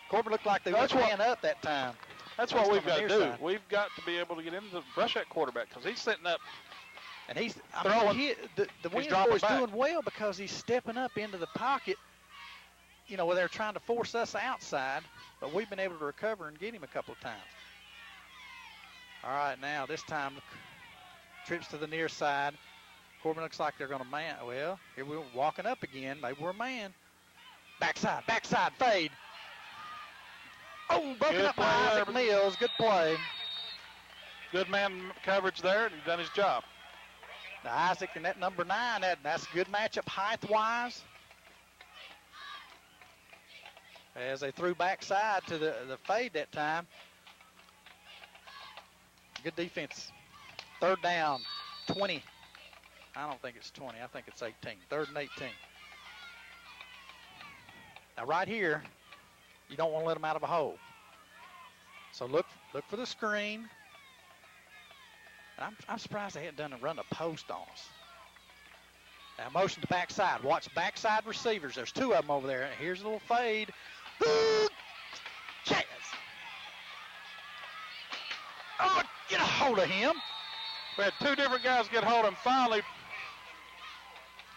Corbin looked like they were man up that time. That's what we've got to do. We've got to be able to get into the rush that quarterback because he's sitting up. And he's throwing. The Wins boy's doing well because he's stepping up into the pocket, you know, where they're trying to force us outside, but we've been able to recover and get him a couple of times. All right, now this time trips to the near side. Corbin looks like they're going to man. Well, here we're walking up again. Maybe we're man. Backside, fade. Oh, broken up by Isaac Mills. Good play. Good man coverage there, and he's done his job. Now Isaac and that number 9, that's a good matchup height-wise. As they threw backside to the fade that time. Good defense. 3rd down, 20. I don't think it's 20. I think it's 18. 3rd and 18. Now right here, you don't want to let them out of a hole. So look for the screen. And I'm surprised they hadn't run a post on us. Now motion to backside. Watch backside receivers. There's 2 of them over there. Here's a little fade. Chaz. Oh, get a hold of him. We had 2 different guys get hold of him. Finally,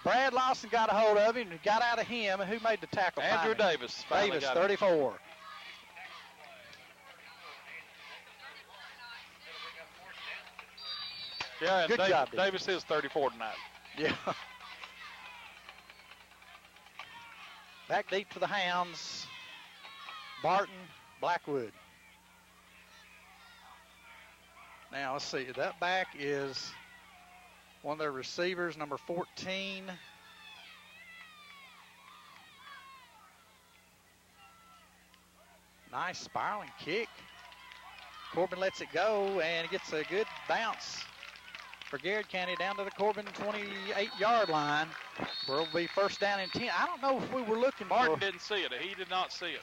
Brad Lawson got a hold of him and got out of him. And who made the tackle? Andrew Davis. Davis, 34. Yeah, and good job, Davis is 34 tonight. Yeah. Back deep for the Hounds. Barton, Blackwood. Now, let's see. That back is one of their receivers, number 14. Nice spiraling kick. Corbin lets it go, and it gets a good bounce for Garrard County down to the Corbin 28-yard line, where it'll be 1st down and 10. I don't know if we were looking Martin didn't see it. He did not see it.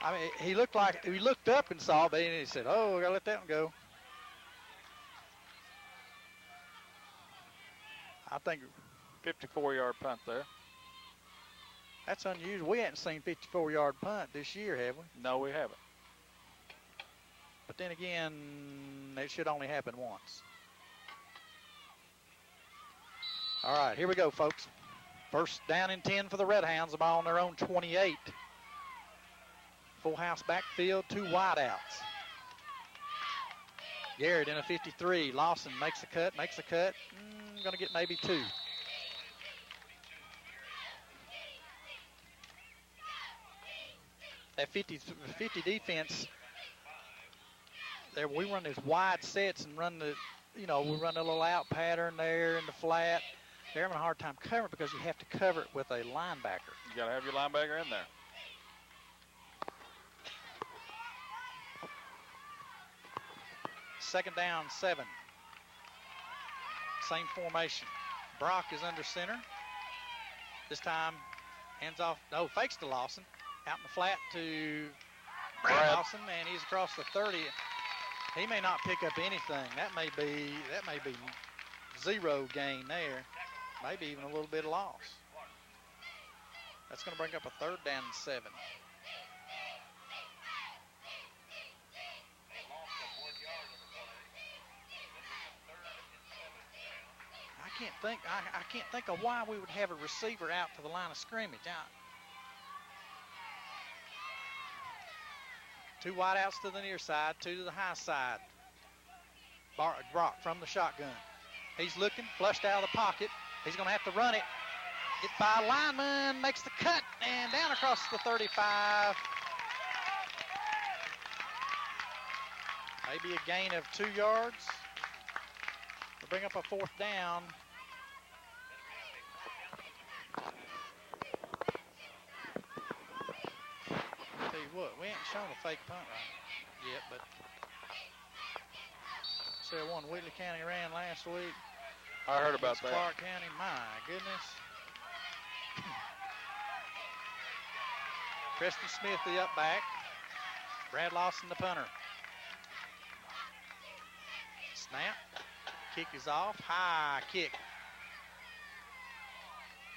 I mean, he looked up and saw it, but he said, oh, I got to let that one go. I think 54-yard punt there. That's unusual. We hadn't seen 54-yard punt this year, have we? No, we haven't. But then again, it should only happen once. All right, here we go, folks. 1st down and 10 for the Red Hounds. The ball on their own 28. Full house backfield, 2 wideouts. Garrett in a 53. Lawson makes a cut. Going to get maybe 2. That 50 defense, there we run these wide sets and run we run a little out pattern there in the flat. They're having a hard time covering because you have to cover it with a linebacker. You got to have your linebacker in there. Second down, 7. Same formation. Brock is under center. This time, hands off. No, fakes to Lawson. Out in the flat to Brad Lawson, and he's across the 30. He may not pick up anything. That may be 0 gain there. Maybe even a little bit of loss. That's going to bring up a 3rd down and 7. I can't I can't think of why we would have a receiver out to the line of scrimmage. Two wideouts to the near side, two to the high side. Brock from the shotgun. He's looking, flushed out of the pocket. He's going to have to run it. Get by a lineman, makes the cut, and down across the 35. Maybe a gain of 2 yards. We'll bring up a 4th down. Tell you what, we ain't shown a fake punt right yet, but see one Wheatley County ran last week. I heard about that. Clark County, my goodness. Preston Smith, the up back. Brad Lawson, the punter. Snap. Kick is off. High kick.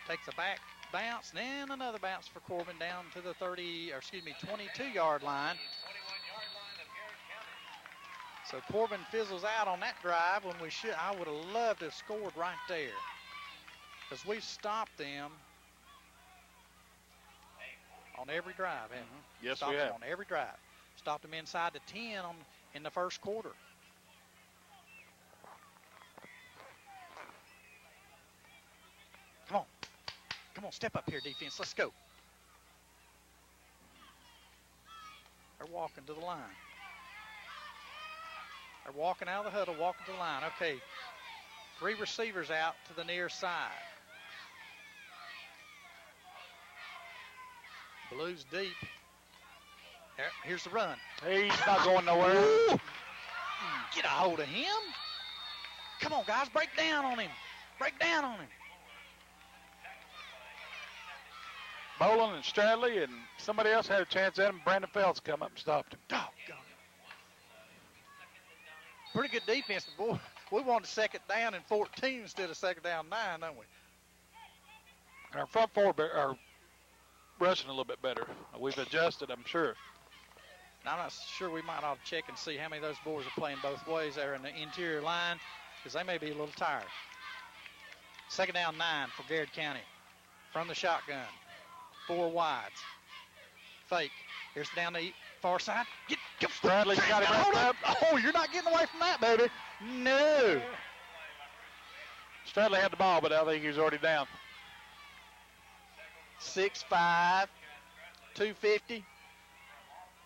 Takes a back bounce, and then another bounce for Corbin down to the 22-yard line. So Corbin fizzles out on that drive when I would have loved to have scored right there, because we've stopped them on every drive, haven't we? Yes, Stopped we them have. on every drive. Stopped them inside the 10 in the first quarter. Come on, step up here, defense. Let's go. They're walking to the line. They're walking out of the huddle, walking to the line. Okay, 3 receivers out to the near side. Blues deep. Here's the run. He's not going nowhere. Ooh. Get a hold of him. Come on, guys, break down on him. Break down on him. Boland and Stradley and somebody else had a chance at him. Brandon Phelps come up and stopped him. Doggone it. Pretty good defense, boy. We wanted 2nd down and 14 instead of 2nd down 9, don't we? Our front 4 are rushing a little bit better. We've adjusted, I'm sure. Now, I'm not sure. We might ought to check and see how many of those boys are playing both ways there in the interior line, because they may be a little tired. 2nd down 9 for Garrard County. From the shotgun. 4 wides. Fake. Here's down the far side. Get Bradley's got it wrapped up. Oh, you're not getting away from that, baby. No. Stradley had the ball, but I think he was already down. 6'5", 250.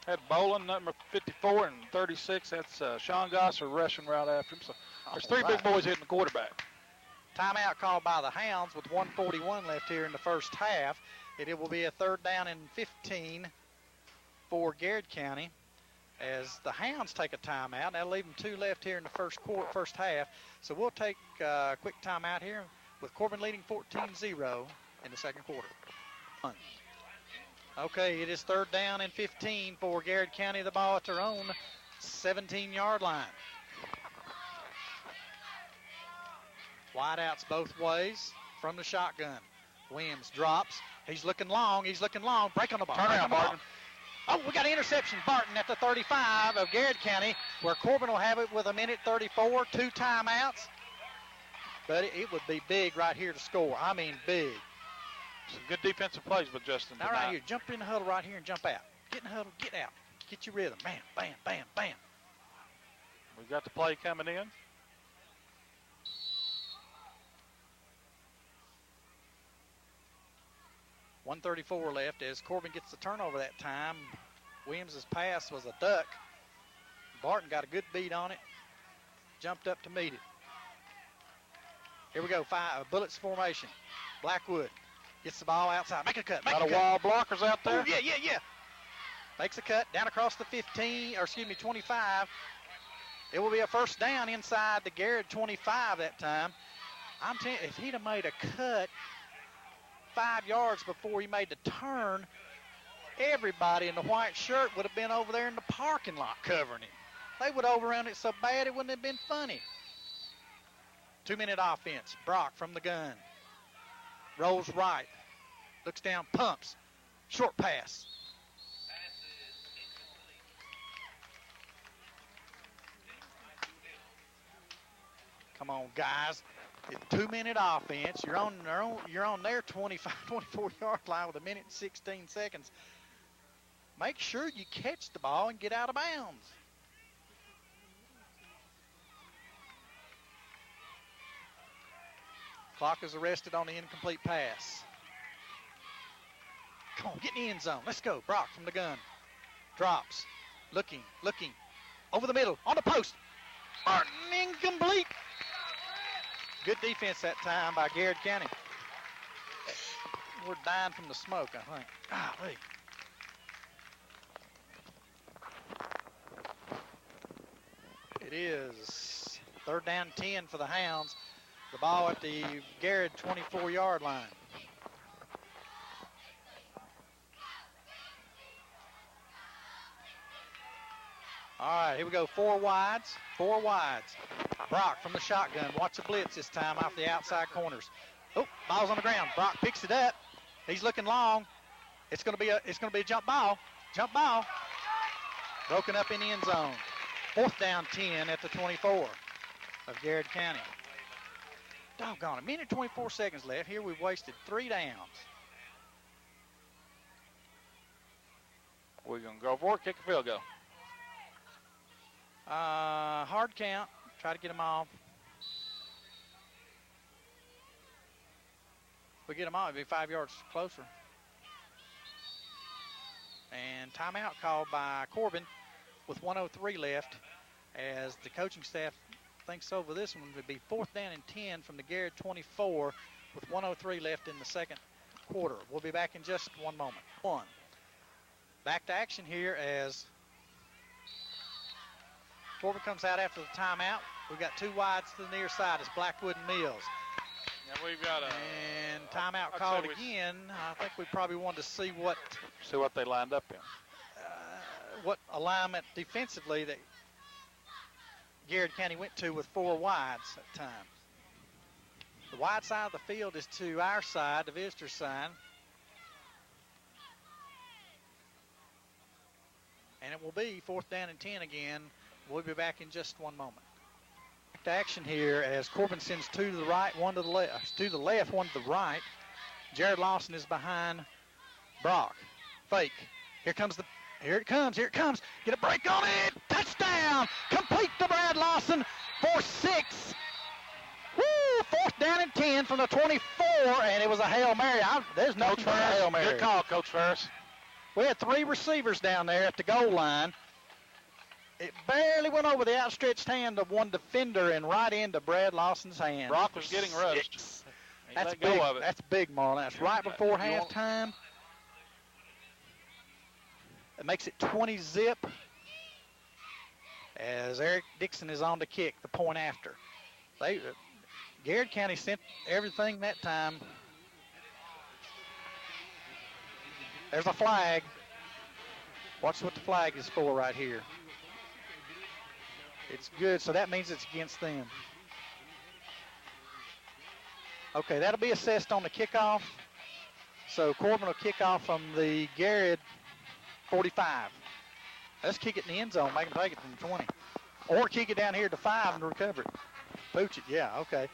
Had Boland, number 54, and 36. That's Sean Gosser rushing right after him. So there's 3 big boys hitting the quarterback. Timeout called by the Hounds with 1:41 left here in the first half. It will be a 3rd down and 15 for Garrard County as the Hounds take a timeout. That'll leave them 2 left here in the first half. So we'll take a quick timeout here with Corbin leading 14-0 in the 2nd quarter. Okay, it is 3rd down and 15 for Garrard County. The ball at their own 17-yard line. Wideouts both ways from the shotgun. Williams drops. He's looking long. Break on the ball. Turn out, Barton. Oh, we got an interception. Barton at the 35 of Garrard County, where Corbin will have it with 1:34, 2 timeouts. But it would be big right here to score. I mean, big. Some good defensive plays with Justin Now, tonight. right here, jump in the huddle right here and jump out. Get in the huddle, get out. Get your rhythm. Bam, bam, bam, bam. We've got the play coming in. .134 left as Corbin gets the turnover that time. Williams' pass was a duck. Barton got a good beat on it. Jumped up to meet it. Here we go, bullets formation. Blackwood gets the ball outside. Make a cut. Got a wall blockers out there. Oh, yeah. Makes a cut down across the 25. It will be a 1st down inside the Garrard 25 that time. I'm telling you, if he'd have made a cut 5 yards before he made the turn, everybody in the white shirt would have been over there in the parking lot covering him. They would have overrun it so bad it wouldn't have been funny. 2-minute offense. Brock from the gun. Rolls right. Looks down, pumps. Short pass. Come on, guys. It's 2-minute offense. You're on their 25, 24-yard line with 1 minute and 16 seconds. Make sure you catch the ball and get out of bounds. Clock is arrested on the incomplete pass. Come on, get in the end zone. Let's go. Brock from the gun. Drops. Looking. Over the middle. On the post. Martin, incomplete. Good defense that time by Garrard County. We're dying from the smoke, I think. Golly. It is 3rd down 10 for the Hounds. The ball at the Garrard 24-yard line. All right, here we go. 4 wides. Brock from the shotgun. Watch the blitz this time off the outside corners. Oh, ball's on the ground. Brock picks it up. He's looking long. It's going to be a jump ball. Broken up in the end zone. 4th down 10 at the 24 of Garrard County. Doggone, 1 minute and 24 seconds left. Here we've wasted 3 downs. We're going to go for it, kick a field goal. Hard count. Try to get them off. If we get them off, it'll be 5 yards closer. And timeout called by Corbin with 1:03 left, as the coaching staff thinks over this one. Would be 4th down and 10 from the Garrard 24 with 1:03 left in the second quarter. We'll be back in just one moment. Back to action here as Corbin comes out after the timeout. We've got 2 wides to the near side. It's Blackwood and Mills. Yeah, we've got and timeout called again. I think we probably wanted to see what they lined up in. What alignment defensively that Garrard County went to with 4 wides at the time. The wide side of the field is to our side, the visitor side. And it will be 4th down and 10 again. We'll be back in just one moment. Back to action here as Corbin sends 2 to the right, 1 to the left. 2 to the left, 1 to the right. Jared Lawson is behind Brock. Fake. Here it comes. Get a break on it. Touchdown. Complete to Brad Lawson for 6. Woo! 4th down and 10 from the 24, and it was a Hail Mary. There's no Hail Mary. Good call, Coach Ferris. We had 3 receivers down there at the goal line. It barely went over the outstretched hand of one defender and right into Brad Lawson's hand. Brock was getting rushed. That's big. That's big, Marlon. That's right before halftime. It makes it 20 zip as Eric Dixon is on to kick the point after. Garrard County sent everything that time. There's a flag. Watch what the flag is for right here. It's good, so that means it's against them. Okay, that'll be assessed on the kickoff. So Corbin will kick off from the Garrard 45. Let's kick it in the end zone, make them take it from the 20. Or kick it down here to 5 and recover it. Pooch it, yeah, okay.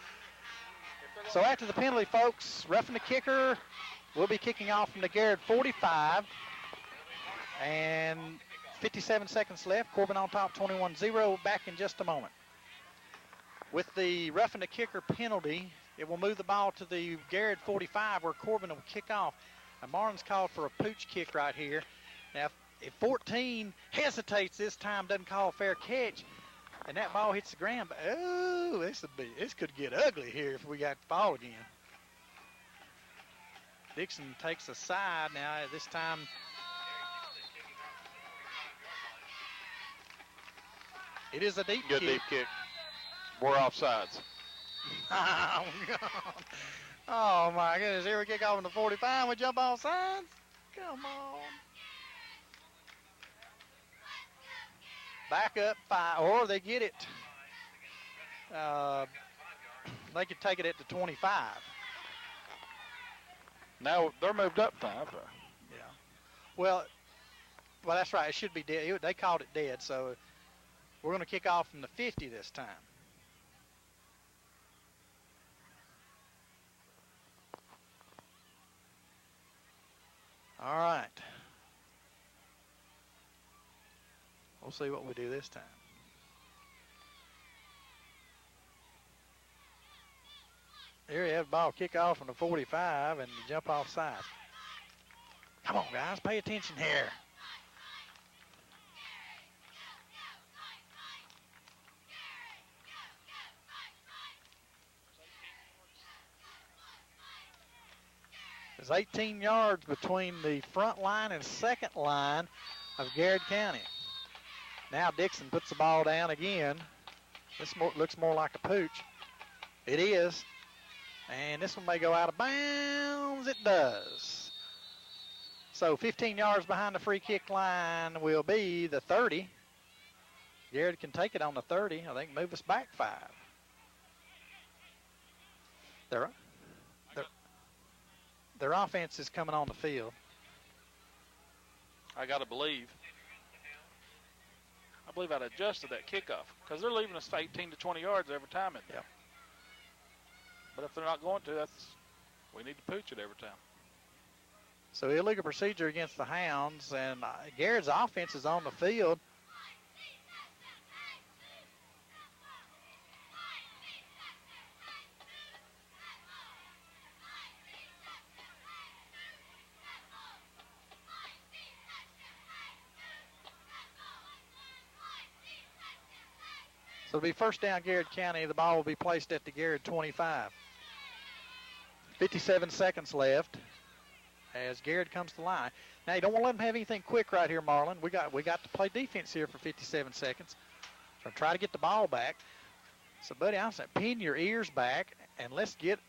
So after the penalty, folks, roughing the kicker, we'll be kicking off from the Garrard 45. And 57 seconds left. Corbin on top, 21-0. Back in just a moment. With the roughing the kicker penalty, it will move the ball to the Garrard 45 where Corbin will kick off. And Marlin's called for a pooch kick right here. Now, if 14 hesitates this time, doesn't call a fair catch, and that ball hits the ground, oh, this could get ugly here if we got the ball again. Dixon takes a side now. This time, it is a deep kick. Good deep kick. We're offsides. Oh, God. Oh, my goodness. Here we kick off in the 45. We jump off sides. Come on. Back up 5, or they get it. They could take it at the 25. Now they're moved up 5. Yeah. Well, that's right. It should be dead. They called it dead, so we're going to kick off from the 50 this time. All right. We'll see what we do this time. Here you have the ball kick off on the 45 and you jump off sides. Come on, guys, pay attention here. There's 18 yards between the front line and second line of Garrard County. Now Dixon puts the ball down again. This looks more like a pooch. It is. And this one may go out of bounds. It does. So 15 yards behind the free kick line will be the 30. Garrard can take it on the 30. I think move us back 5. Their offense is coming on the field. I got to believe. I believe I'd adjusted that kickoff because they're leaving us 18 to 20 yards every time in there. Yep. But if they're not going to, we need to pooch it every time. So illegal procedure against the Hounds, and Garrett's offense is on the field. So it'll be first down, Garrard County. The ball will be placed at the Garrard 25. 57 seconds left as Garrard comes to line. Now, you don't want to let them have anything quick right here, Marlon. We got to play defense here for 57 seconds. So try to get the ball back. So, buddy, I'm saying pin your ears back and let's get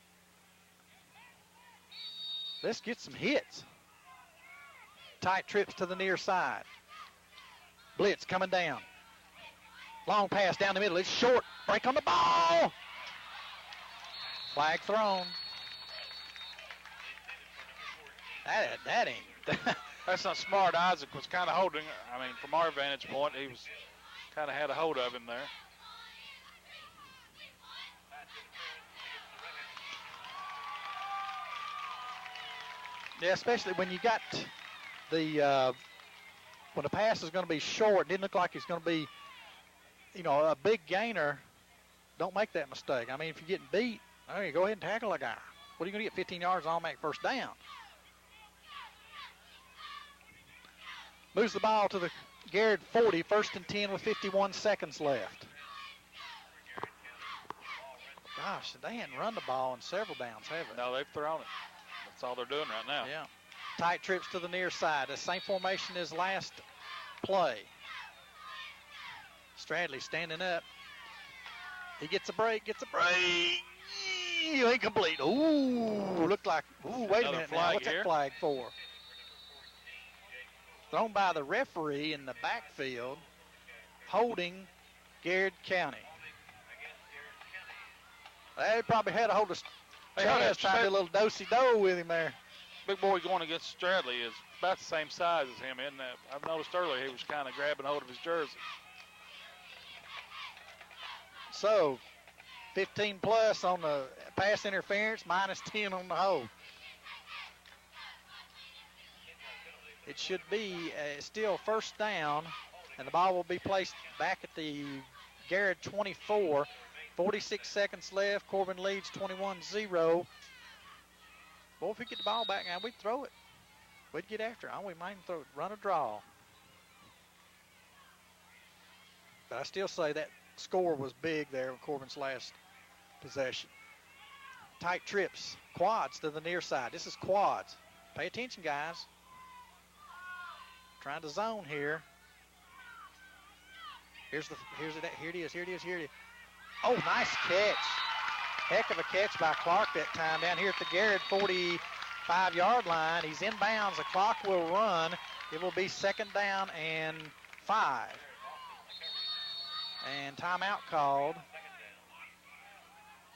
some hits. Tight trips to the near side. Blitz coming down. Long pass down the middle. It's short. Break on the ball. Flag thrown. That ain't. That's not smart. Isaac was kind of holding. I mean, from our vantage point, he was kind of had a hold of him there. Yeah, especially when you got when the pass is going to be short. It didn't look like it's going to be, a big gainer. Don't make that mistake. I mean, if you're getting beat, you go ahead and tackle a guy. What are you going to get 15 yards on automatic first down? Moves the ball to the Garrard 40, 1st and 10 with 51 seconds left. Gosh, they hadn't run the ball in several downs, have they? No, they've thrown it. That's all they're doing right now. Yeah. Tight trips to the near side. The same formation as last play. Stradley standing up. He gets a break, Incomplete. Ooh, looked like, wait a minute now. What's that flag for? Thrown by the referee in the backfield, holding Garrard County. They probably had a hold of Chaz, trying to do a little do-si-do with him there. Big boy going against Stradley is about the same size as him, isn't that? I've noticed earlier he was kind of grabbing hold of his jersey. So, 15 plus on the pass interference, minus 10 on the hold. It should be still first down, and the ball will be placed back at the Garrard 24. 46 seconds left. Corbin leads 21-0. Boy, if we get the ball back now, we'd throw it. We'd get after it. We might even throw it, run a draw. But I still say that score was big there with Corbin's last possession. Tight trips, quads to the near side. This is quads. Pay attention, guys. Trying to zone here. Here it is. Oh, nice catch. Heck of a catch by Clark that time down here at the Garrard 45-yard line. He's inbounds. The clock will run. It will be 2nd down and 5. And timeout called.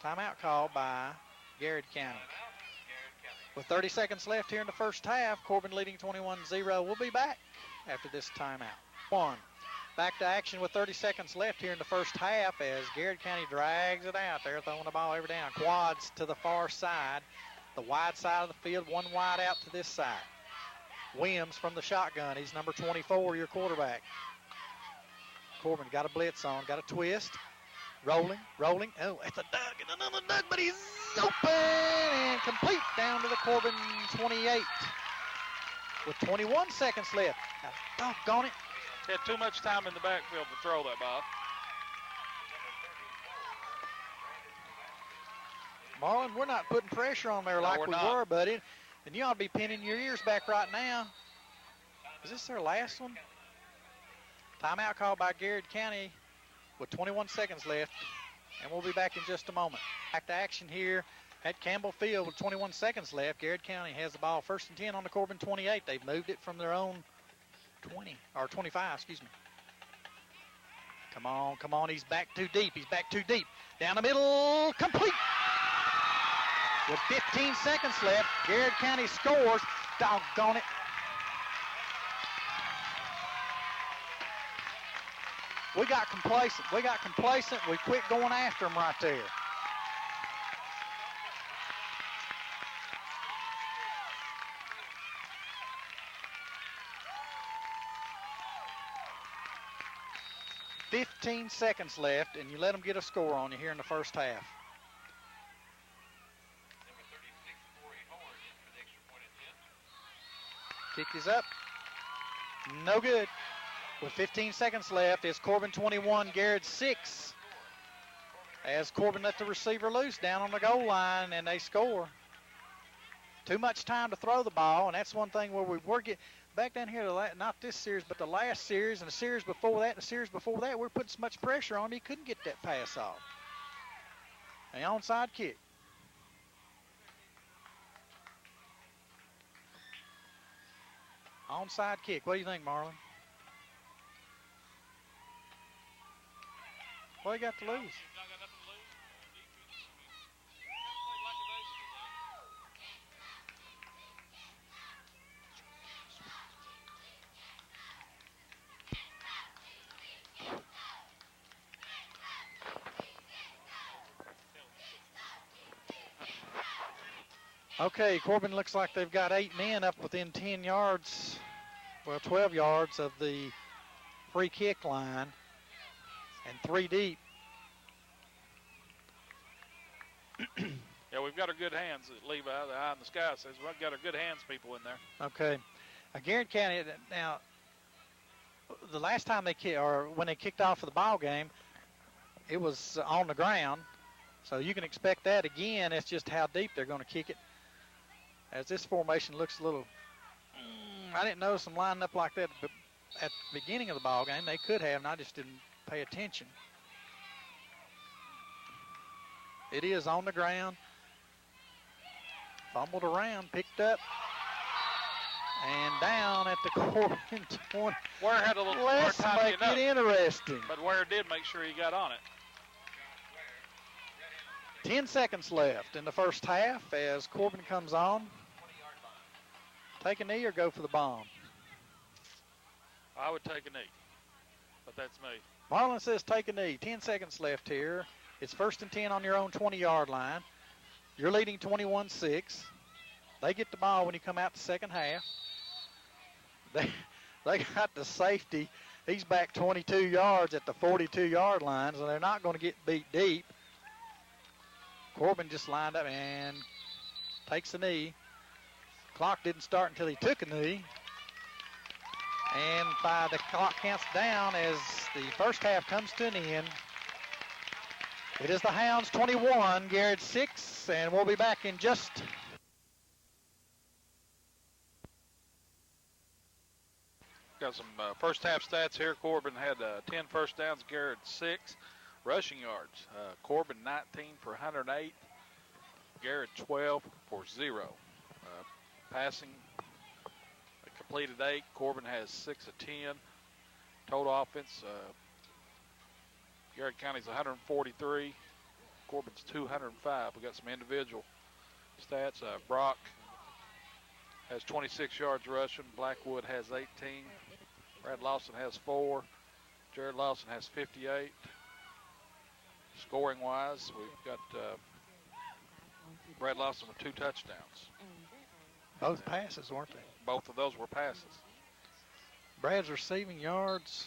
Timeout called by Garrard County. With 30 seconds left here in the first half, Corbin leading 21-0. We'll be back after this timeout. Back to action with 30 seconds left here in the first half as Garrard County drags it out. They're throwing the ball every down. Quads to the far side. The wide side of the field, one wide out to this side. Williams from the shotgun. He's number 24, your quarterback. Corbin got a blitz on, got a twist. Rolling. Oh, it's a dug and another dug, but he's open and complete down to the Corbin 28 with 21 seconds left. Doggone it. Had too much time in the backfield to throw that ball. Marlon, we're not putting pressure on there like we were, buddy. And you ought to be pinning your ears back right now. Is this their last one? Timeout called by Garrard County with 21 seconds left, and we'll be back in just a moment. Back to action here at Campbell Field with 21 seconds left. Garrard County has the ball 1st and 10 on the Corbin 28. They've moved it from their own 20, or 25, excuse me. Come on, he's back too deep. Down the middle, complete. With 15 seconds left, Garrard County scores. Doggone it. We got complacent. We quit going after them right there. "15 seconds left, and you let them get a score on you here in the first half." Kick is up. No good. With 15 seconds left, it's Corbin 21, Garrard 6. As Corbin let the receiver loose down on the goal line, and they score. Too much time to throw the ball, and that's one thing where we were getting back down here, not this series, but the last series and the series before that and the series before that, we're putting so much pressure on him, he couldn't get that pass off. An onside kick. Onside kick. What do you think, Marlon? What do you got to lose? Okay, Corbin looks like they've got 8 men up within 10 yards, well, 12 yards of the free kick line, and 3 deep. Yeah, we've got our good hands. Levi, the eye in the sky says we've got our good hands people in there. Okay. Garrard County, now, the last time they kicked, or when they kicked off for the ball game, it was on the ground. So you can expect that again. It's just how deep they're going to kick it. As this formation looks a little, I didn't notice them lining up like that at the beginning of the ball game. They could have, and I just didn't pay attention. It is on the ground. Fumbled around, picked up, and down at the Corbin 20. Ware had a little more Let's time make getting it up, interesting. but Ware did make sure he got on it. 10 seconds left in the first half as Corbin comes on. Take a knee or go for the bomb? I would take a knee, but that's me. Marlon says take a knee. 10 seconds left here. It's 1st and 10 on your own 20-yard line. You're leading 21-6. They get the ball when you come out the second half. They got the safety. He's back 22 yards at the 42-yard line, so they're not going to get beat deep. Corbin just lined up and takes a knee. Clock didn't start until he took a knee. And the clock counts down as the first half comes to an end. It is the Hounds 21, Garrard 6, and we'll be back in just. Got some first half stats here. Corbin had 10 first downs, Garrard 6. Rushing yards, Corbin 19 for 108, Garrard 12 for 0. Passing, completed 8. Corbin has 6 of 10. Total offense, Garrard County's 143. Corbin's 205. We got some individual stats. Brock has 26 yards rushing. Blackwood has 18. Brad Lawson has 4. Jared Lawson has 58. Scoring-wise, we've got Brad Lawson with 2 touchdowns. Both passes, weren't they? both of those were passes. Brad's receiving yards,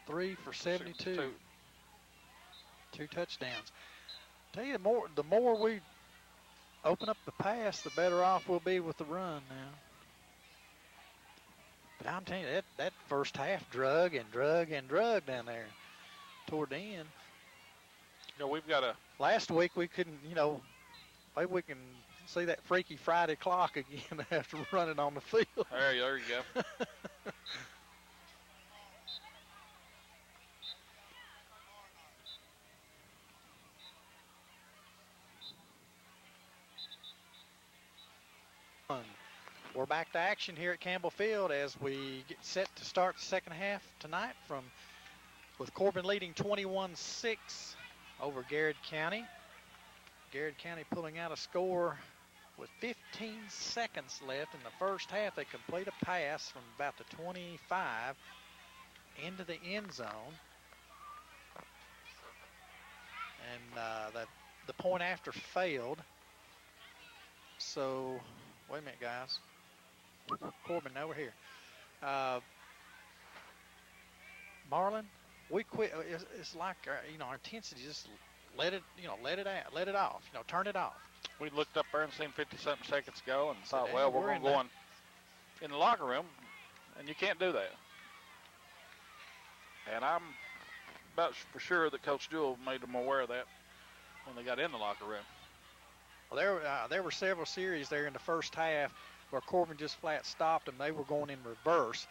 3 for 72. 2 touchdowns. Tell you, the more we open up the pass, the better off we'll be with the run now. But I'm telling you, that first half drug down there toward the end. You know, we've got a... Last week we couldn't, maybe we can see that Freaky Friday clock again after running on the field. There you go. We're back to action here at Campbell Field as we get set to start the second half tonight with Corbin leading 21-6 over Garrard County. Garrard County pulling out a score with 15 seconds left in the first half. They complete a pass from about the 25 into the end zone. And the point after failed. So, wait a minute, guys. Corbin, over here. Marlon, we quit. It's like our intensity. Just let it off. Turn it off. We looked up there and seen 50-something seconds go and thought, Hey, well, we're going to go in the locker room, and you can't do that. And I'm about for sure that Coach Jewell made them aware of that when they got in the locker room. Well, there were several series there in the first half where Corbin just flat stopped them. They were going in reverse.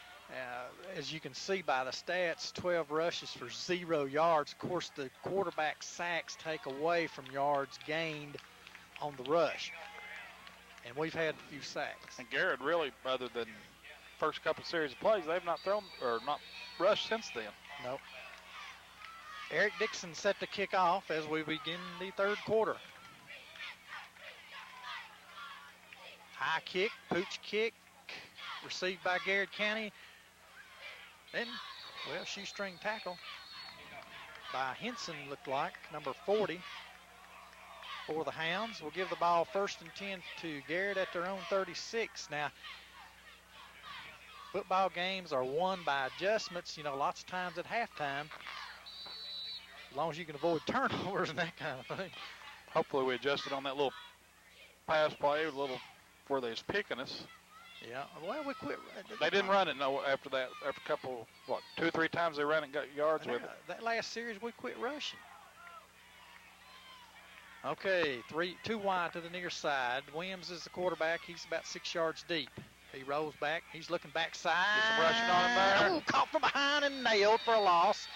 As you can see by the stats, 12 rushes for 0 yards. Of course, the quarterback sacks take away from yards gained on the rush. And we've had a few sacks. And Garrard really, other than first couple series of plays, they've not thrown or not rushed since then. Nope. Eric Dixon set to kick off as we begin the third quarter. High kick, pooch kick, received by Garrard County. Then, shoestring tackle by Henson, looked like, number 40 for the Hounds. We'll give the ball 1st and 10 to Garrard at their own 36. Now, football games are won by adjustments, lots of times at halftime, as long as you can avoid turnovers and that kind of thing. Hopefully we adjusted on that little pass play, where they was picking us. Yeah, well, we quit. They didn't run it after that. After a couple, 2 or 3 times they ran and got yards with it. That last series we quit rushing. Okay, 2 wide to the near side. Williams is the quarterback. He's about 6 yards deep. He rolls back. He's looking backside. Get some rushing on him there. Oh, caught from behind and nailed for a loss.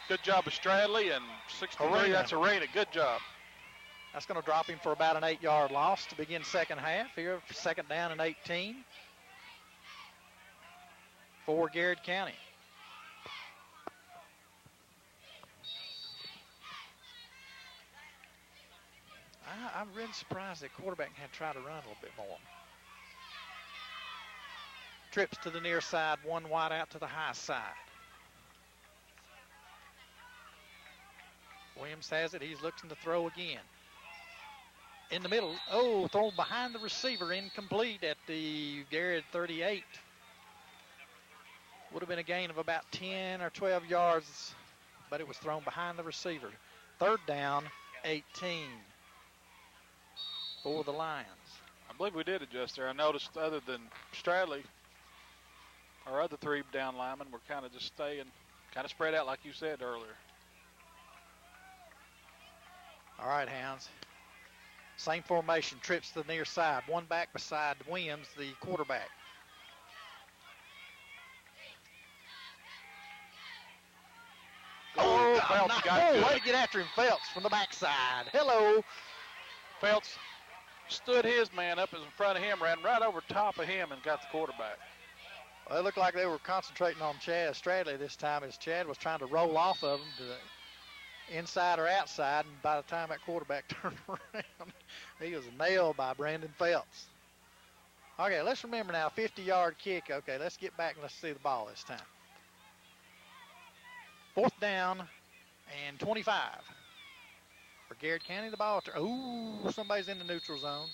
Good job of Stradley and 63. That's Arena. Good job. That's going to drop him for about an 8-yard loss to begin second half here. Second down and 18 for Garrard County. I'm really surprised that quarterback had tried to run a little bit more. Trips to the near side, 1 wide out to the high side. Williams has it. He's looking to throw again. In the middle, thrown behind the receiver, incomplete at the Garrard 38. Would have been a gain of about 10 or 12 yards, but it was thrown behind the receiver. Third down, 18 for the Lions. I believe we did adjust there. I noticed other than Stradley, our other 3 down linemen were kind of just staying, kind of spread out like you said earlier. All right, Hounds. Same formation, trips to the near side. 1 back beside Williams, the quarterback. Phelps got good. Way to get after him, Phelps, from the backside. Hello. Phelps stood his man up in front of him, ran right over top of him, and got the quarterback. Well, it looked like they were concentrating on Chad Stradley this time as Chad was trying to roll off of him to the inside or outside, and by the time that quarterback turned around, he was nailed by Brandon Phelps. Okay, let's remember now, 50-yard kick. Okay, let's get back and let's see the ball this time. 4th down and 25. For Garrard County, the ball. Somebody's in the neutral zone.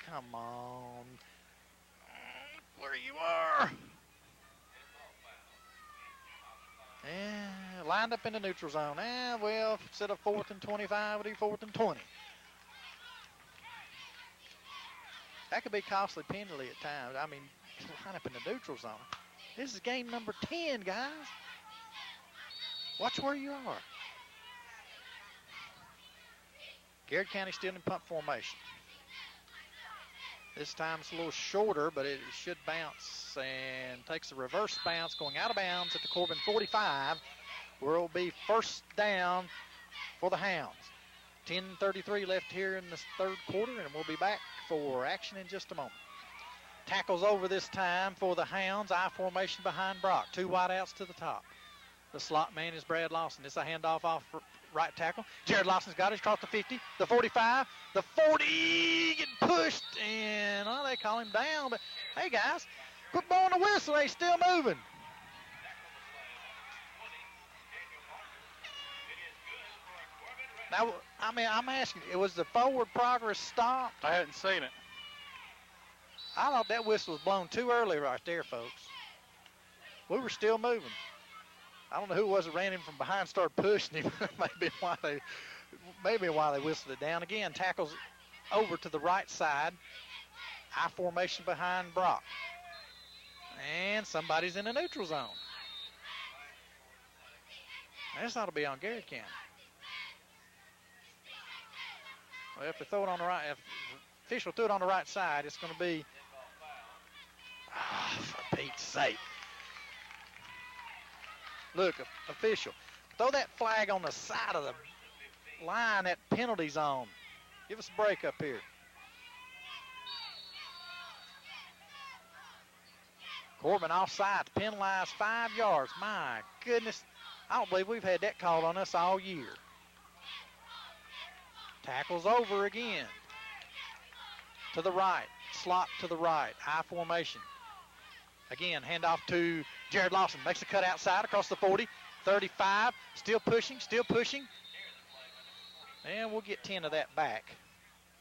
come on. Where you are. And lined up in the neutral zone. Well, instead of 4th and 25, it'll be 4th and 20. That could be costly penalty at times. I mean, line up in the neutral zone. This is game number 10, guys. Watch where you are. Garrard County still in punt formation. This time it's a little shorter, but it should bounce and takes a reverse bounce going out of bounds at the Corbin 45, where it will be first down for the Hounds. 10:33 left here in the third quarter, and we'll be back for action in just a moment. Tackles over this time for the Hounds. I formation behind Brock. 2 wideouts to the top. The slot man is Brad Lawson. It's a handoff off right tackle. Jared Lawson's got it across the 50, the 45, the 40, getting pushed, and they call him down. But, hey, guys, quit blowing the whistle. They still moving. Now, I mean, I'm asking, it was the forward progress stop? I hadn't seen it. I thought that whistle was blown too early right there, folks. We were still moving. I don't know who it was that ran him from behind, started pushing him. maybe why they whistled it down. Again, tackles over to the right side. I formation behind Brock. And somebody's in the neutral zone. This ought to be on Garrard County. Well, if they throw it on the right, if the official threw it on the right side, it's going to be, for Pete's sake. Look, official, throw that flag on the side of the line, that penalty zone. Give us a break up here. Corbin offside, penalized 5 yards. My goodness, I don't believe we've had that called on us all year. Tackles over again. To the right, slot to the right, I formation. Again, handoff to Jared Lawson. Makes a cut outside across the 40, 35. Still pushing. And we'll get 10 of that back.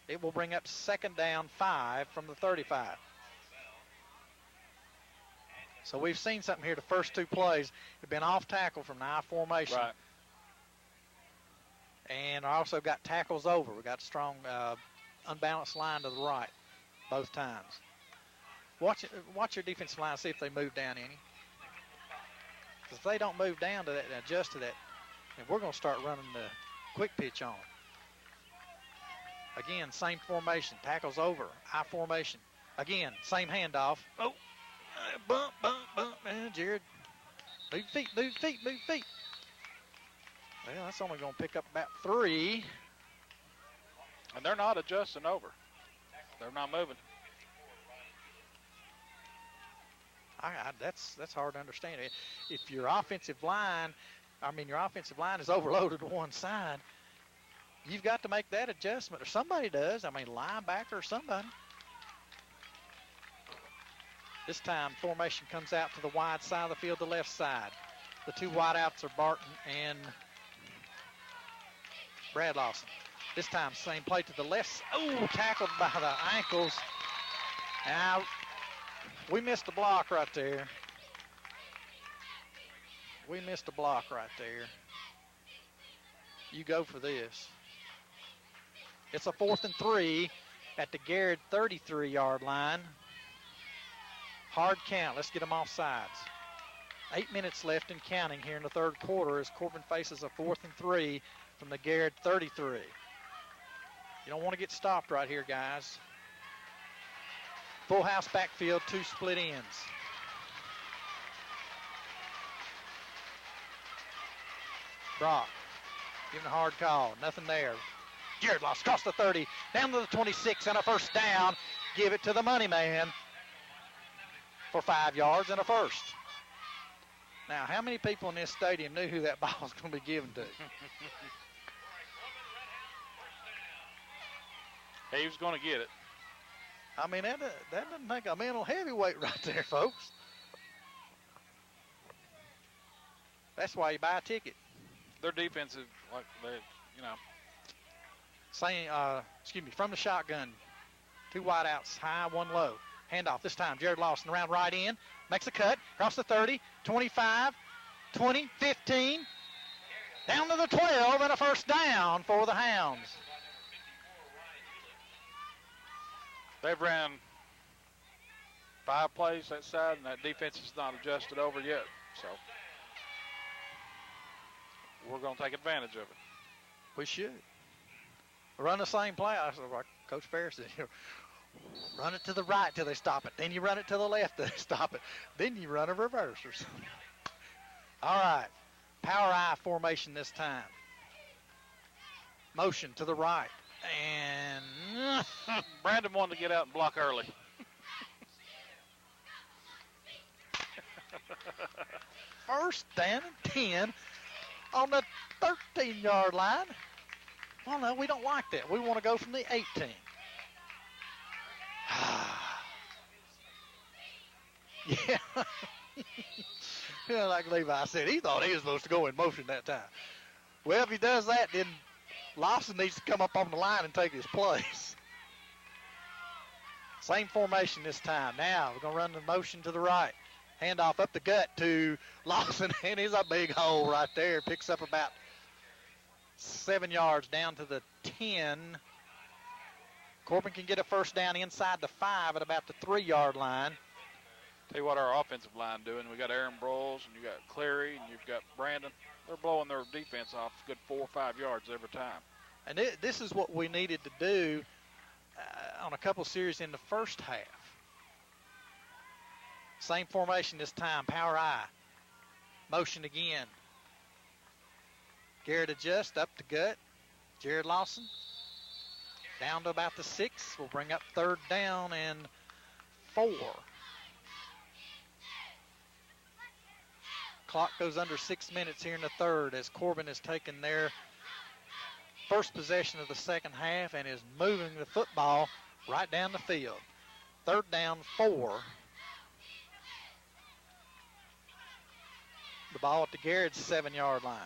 It will bring up second down 5 from the 35. So we've seen something here. The first 2 plays have been off tackle from the I formation. Right. And also got tackles over. We got a strong, unbalanced line to the right both times. Watch your defensive line, see if they move down any. Because if they don't move down to that and adjust to that, then we're going to start running the quick pitch on. Again, same formation, tackles over, I formation. Again, same handoff. Oh, bump, and Jared, move feet. Well, that's only going to pick up about 3. And they're not adjusting over. They're not moving. That's hard to understand. If your offensive line is overloaded to one side, you've got to make that adjustment, or somebody does. I mean, linebacker or somebody. This time, formation comes out to the wide side of the field, the left side. The 2 wideouts are Barton and Brad Lawson. This time, same play to the left. Oh, tackled by the ankles. Now, we missed a block right there. You go for this. It's a 4th and 3 at the Garrard 33-yard line. Hard count. Let's get them off sides. 8 minutes left and counting here in the third quarter as Corbin faces a 4th and 3 from the Garrard 33. You don't want to get stopped right here, guys. Full house backfield, 2 split ends. Brock giving a hard call. Nothing there. Jared lost across the 30, down to the 26, and a first down. Give it to the money man for 5 yards and a first. Now, how many people in this stadium knew who that ball was going to be given to? He was going to get it. I mean, that doesn't take a mental heavyweight right there, folks. That's why you buy a ticket. Their defensive, like they, Saying, from the shotgun. Two wide outs, high, one low. Handoff this time. Jared Lawson around right in. Makes a cut. Across the 30, 25, 20, 15. Down to the 12 and a first down for the Hounds. They've ran 5 plays that side, and that defense is not adjusted over yet. So we're going to take advantage of it. We should. Run the same play. I said, like Coach Ferris said, run it to the right till they stop it. Then you run it to the left till they stop it. Then you run a reverse or something. All right. Power I formation this time. Motion to the right. And Brandon wanted to get out and block early. First down and 10 on the 13-yard line. Well, no, we don't like that. We want to go from the 18. Yeah. Yeah, like Levi said, he thought he was supposed to go in motion that time. Well, if he does that, then Lawson needs to come up on the line and take his place. Same formation this time. Now we're going to run the motion to the right. Handoff up the gut to Lawson, and he's a big hole right there. Picks up about 7 yards down to the 10. Corbin can get a first down inside the 5 at about the 3-yard line. Tell you what our offensive line doing. We got Aaron Broyles, and you got Clary, and you've got Brandon. They're blowing their defense off a good 4 or 5 yards every time. And this is what we needed to do on a couple series in the first half. Same formation this time, power I. Motion again. Garrett adjusts up the gut. Jared Lawson down to about the 6. We'll bring up third down and 4. Clock goes under 6 minutes here in the third as Corbin has taken their first possession of the second half and is moving the football right down the field. Third down, 4. The ball at the Garrett's 7-yard line.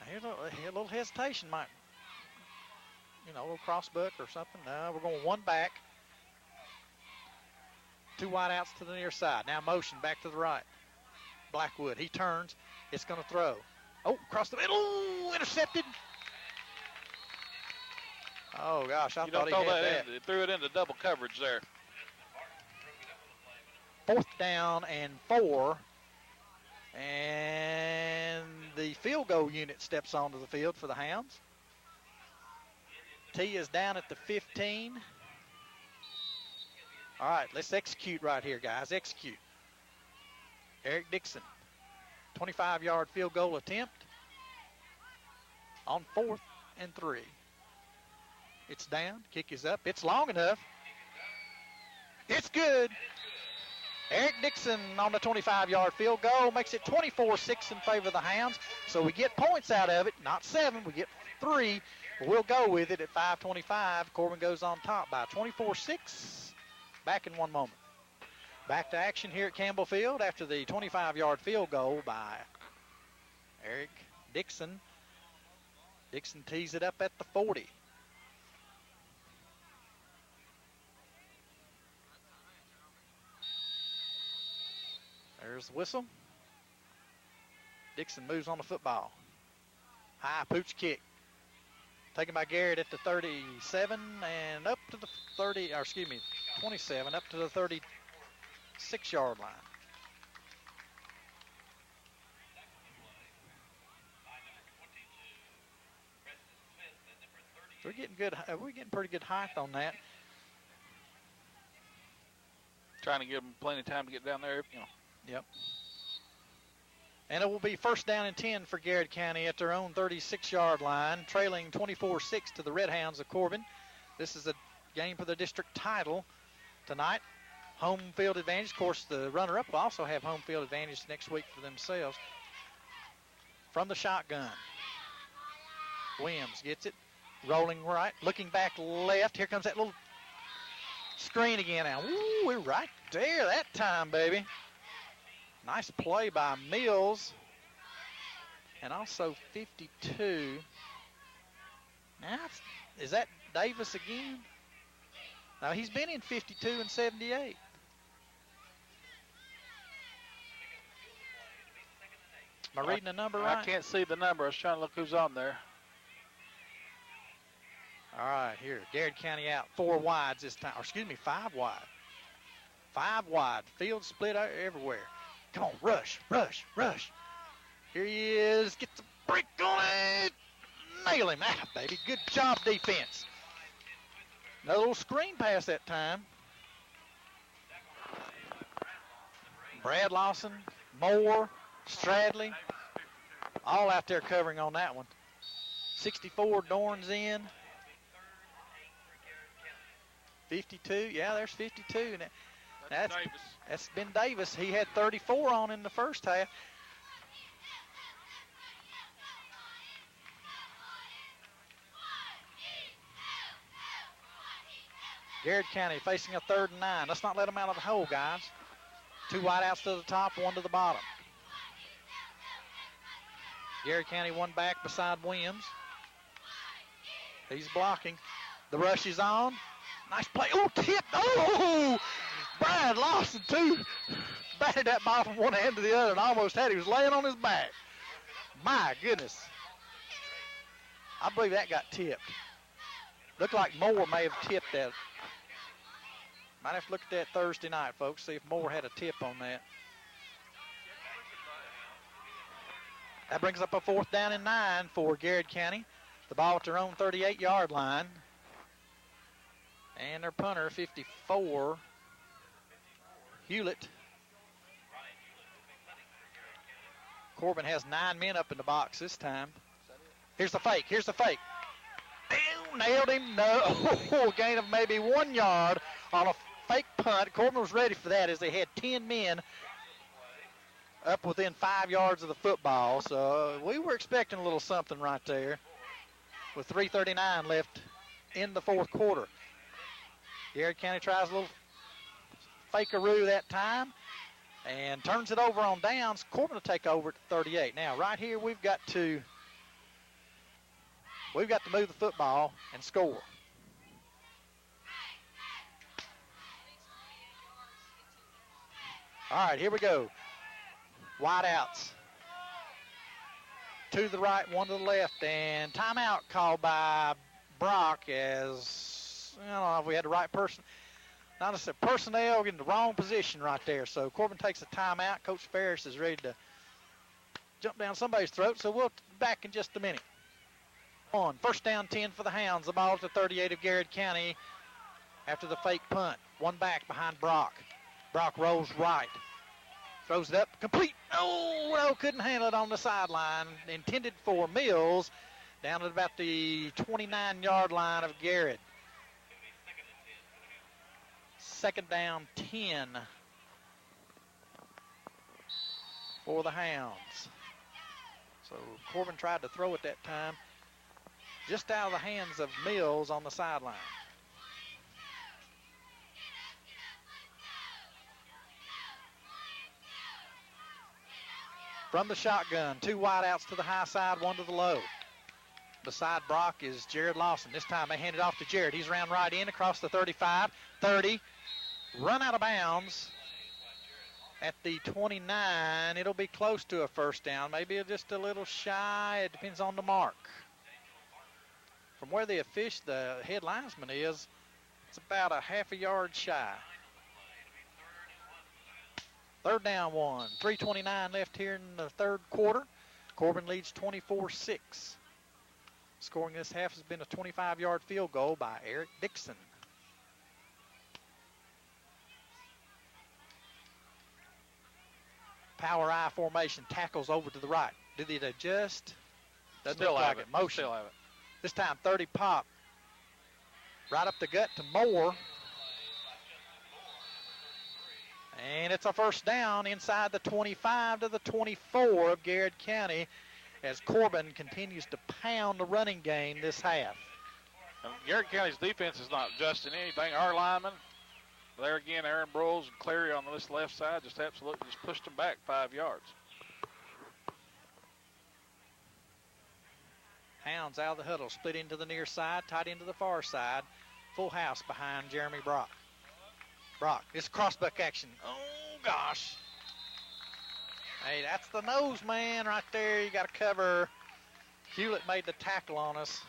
Now here's a little hesitation, might, a little crossbuck or something. No, we're going one back. 2 wide outs to the near side. Now motion back to the right. Blackwood, he turns. It's going to throw. Oh, across the middle. Intercepted. Oh, gosh, I thought he had that. He threw it into double coverage there. Fourth down and 4. And the field goal unit steps onto the field for the Hounds. T is down at the 15. All right, let's execute right here, guys. Execute. Eric Dixon, 25-yard field goal attempt on 4th and 3. It's down. Kick is up. It's long enough. It's good. Eric Dixon on the 25-yard field goal makes it 24-6 in favor of the Hounds. So we get points out of it, not 7. We get 3. We'll go with it at 5:25. Corbin goes on top by 24-6. Back in one moment. Back to action here at Campbell Field after the 25-yard field goal by Eric Dixon. Dixon tees it up at the 40. There's the whistle. Dixon moves on the football. High pooch kick. Taken by Garrett at the 37 and up to the 27, up to the 36-yard line. We're getting pretty good height on that. Trying to give them plenty of time to get down there, Yep. And it will be first down and 10 for Garrard County at their own 36-yard line, trailing 24-6 to the Red Hounds of Corbin. This is a game for the district title tonight. Home field advantage. Of course, the runner-up will also have home field advantage next week for themselves. From the shotgun, Williams gets it, rolling right, looking back left. Here comes that little screen again now. Ooh, we're right there that time, baby. Nice play by Mills. And also 52. Now, is that Davis again? Now, he's been in 52 and 78. Am I reading the number right? I can't see the number. I was trying to look who's on there. All right, here. Garrard County out 4 wides this time. Or excuse me, 5 wide. 5 wide. Field split out everywhere. Come on, rush, rush, rush. Here he is. Gets the break on it. Nail him out, baby. Good job, defense. Another little screen pass that time. Brad Lawson, Moore, Stradley, all out there covering on that one. 64, Dorn's in. 52, yeah, there's 52. That's Ben Davis. He had 34 on in the first half. Garrard County facing a 3rd and 9. Let's not let them out of the hole, guys. 2 wideouts to the top, 1 to the bottom. Garrard County 1 back beside Williams. He's blocking. The rush is on. Nice play. Oh, tip. Oh, Brad Lawson, too. Batted that ball from one hand to the other and almost had him. He was laying on his back. My goodness. I believe that got tipped. Looked like Moore may have tipped that. Might have to look at that Thursday night, folks, see if Moore had a tip on that. That brings up a 4th down and 9 for Garrard County. The ball at their own 38-yard line. And their punter, 54, Hewlett. Corbin has 9 men up in the box this time. Here's the fake. Here's the fake. Nailed him. No. Gain of maybe 1 yard on a fake punt. Corbin was ready for that as they had 10 men up within 5 yards of the football. So we were expecting a little something right there with 3:39 left in the 4th quarter. Garrard County tries a little fakeroo that time and turns it over on downs. Corbin will take over at 38. Now, right here, we've got to move the football and score. All right, here we go. Wide outs. 2 to the right, 1 to the left, and timeout called by Brock as, I don't know if we had the right person. Not necessarily personnel in the wrong position right there. So Corbin takes a timeout. Coach Ferris is ready to jump down somebody's throat, so we'll be back in just a minute. 1st down 10 for the Hounds. The ball at the 38 of Garrard County after the fake punt. 1 back behind Brock. Brock rolls right. Throws it up. Complete. Oh, well, couldn't handle it on the sideline. Intended for Mills down at about the 29-yard line of Garrard. 2nd down 10 for the Hounds. So Corbin tried to throw it that time. Just out of the hands of Mills on the sideline. From the shotgun, 2 wideouts to the high side, 1 to the low. Beside Brock is Jared Lawson. This time they hand it off to Jared. He's round right in across the 35, 30. Run out of bounds at the 29. It'll be close to a 1st down, maybe just a little shy. It depends on the mark. From where the head linesman is, it's about a half a yard shy. 3rd down 1. 3:29 left here in the 3rd quarter. Corbin leads 24-6. Scoring this half has been a 25-yard field goal by Eric Dixon. Power I formation, tackles over to the right. Did it adjust? Doesn't look like it. Motion. Still have it. This time 30 pop. Right up the gut to Moore. And it's a 1st down inside the 25 to the 24 of Garrard County as Corbin continues to pound the running game this half. And Garrard County's defense is not adjusting anything. Our linemen, there again, Aaron Broyles and Clary on this left side just absolutely just pushed them back 5 yards. Hounds out of the huddle, split into the near side, tight into the far side. full house behind Jeremy Brock. Brock, it's crossbuck action. Oh, gosh. Hey, that's the nose man right there. You got to cover. Hewlett made the tackle on us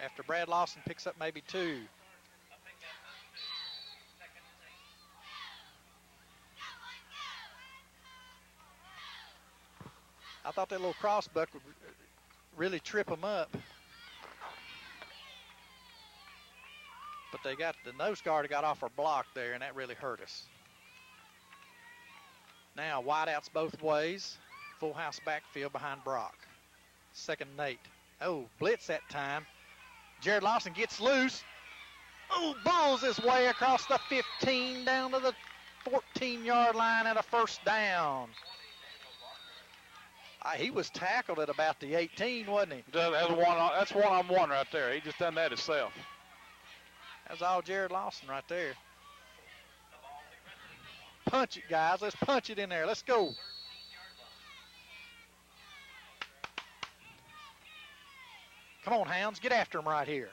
after Brad Lawson picks up maybe 2. I thought that little crossbuck would really trip them up. But they got the nose guard got off our block there, and that really hurt us. Now, wideouts both ways. Full house backfield behind Brock. Second and 8. Oh, blitz that time. Jared Lawson gets loose. Oh, bulls his way across the 15 down to the 14-yard line at a first down. He was tackled at about the 18, wasn't he? That's one-on-one right there. He just done that himself. That's all Jared Lawson right there. Punch it, guys. Let's punch it in there. Let's go. Come on, Hounds. Get after him right here.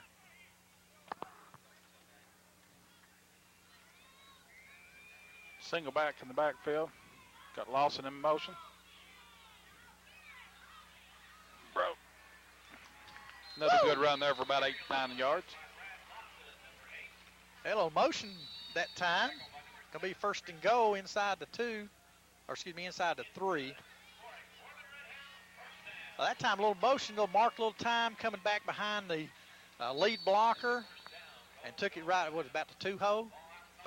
Single back in the backfield. Got Lawson in motion. Broke. Another good run there for about 8-9 yards. Hello, motion that time. Gonna be first and goal inside the 2, or excuse me, inside the 3. Well, that time, a little motion, go mark a little time coming back behind the lead blocker, and took it right. What, about the 2 hole?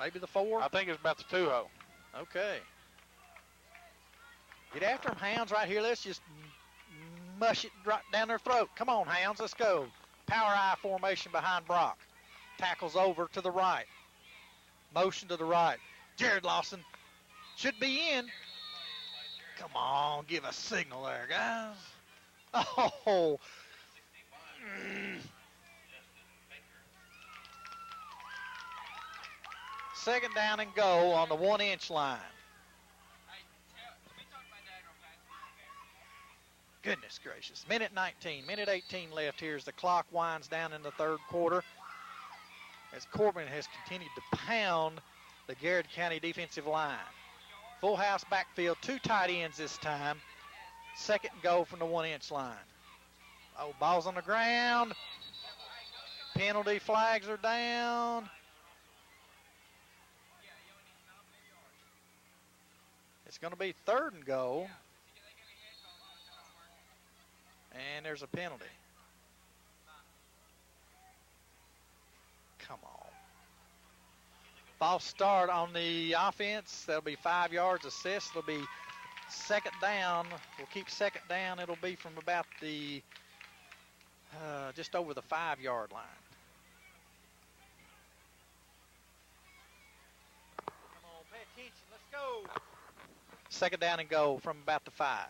Maybe the 4? I think it's about the 2 hole. Okay. Get after them, Hounds, right here. Let's just mush it right down their throat. Come on, Hounds, let's go. Power I formation behind Brock. Tackles over to the right. Motion to the right. Jared Lawson should be in. Come on, give a signal there, guys. Oh. Second down and goal on the 1-inch line. Goodness gracious. Minute 19, minute 18 left here as the clock winds down in the third quarter. As Corbin has continued to pound the Garrard County defensive line. Full house backfield, 2 tight ends this time. Second and goal from the 1-inch line. Oh, ball's on the ground. Penalty flags are down. It's going to be third and goal. And there's a penalty. Come on. False start on the offense. That'll be 5 yards assist. It'll be second down. We'll keep second down. It'll be from about the just over the 5-yard line. Come on, pay attention. Let's go. Second down and go from about the 5.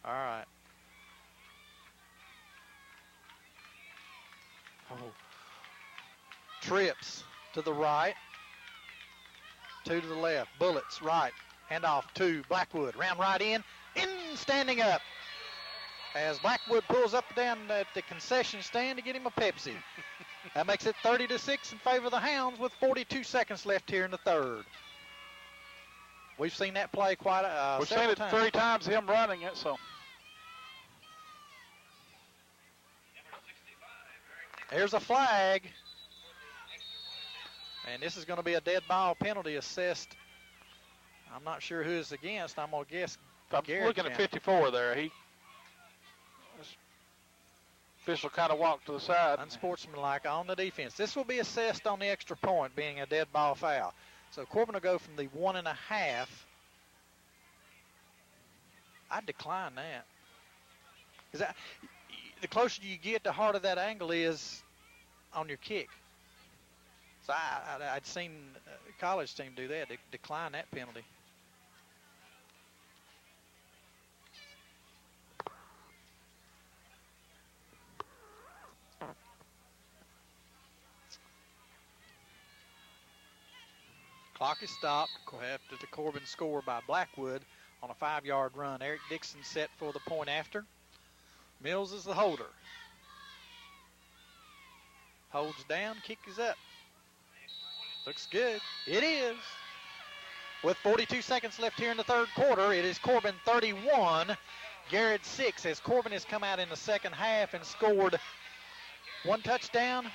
All right. Oh. Trips to the right. 2 to the left. Bullets right. Hand off to Blackwood. Round right in. Standing up. As Blackwood pulls up and down at the concession stand to get him a Pepsi. That makes it 30-6 in favor of the Hounds with 42 seconds left here in the third. We've seen that play quite We've seen it times. 3 times, him running it, so. There's a flag. And this is going to be a dead ball penalty assessed. I'm not sure who it's against. I'm going to guess I'm Garrard looking County. at 54 there. This official kind of walked to the side. Unsportsmanlike on the defense. This will be assessed on the extra point, being a dead ball foul. So Corbin will go from the 1.5. I'd decline that. Because the closer you get, the harder that angle is on your kick. So I'd seen a college team do that, decline that penalty. Clock is stopped after the Corbin score by Blackwood on a 5-yard run. Eric Dixon set for the point after. Mills is the holder. Holds down, kick is up. Looks good. It is. With 42 seconds left here in the third quarter, it is Corbin 31, Garrard 6, as Corbin has come out in the second half and scored 1 touchdown,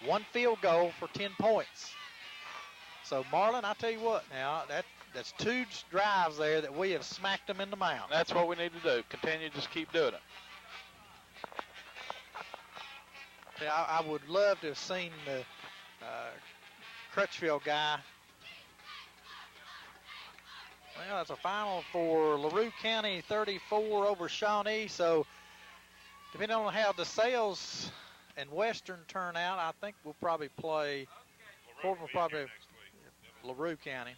1 field goal for 10 points. So, Marlon, I tell you what now, that's 2 drives there that we have smacked them in the mouth. That's what we need to do. Continue, just keep doing it. Yeah, I would love to have seen the Crutchfield guy. Well, it's a final for LaRue County, 34 over Shawnee. So, depending on how DeSales and Western turn out, I think we'll probably play. Corbin will probably LaRue County,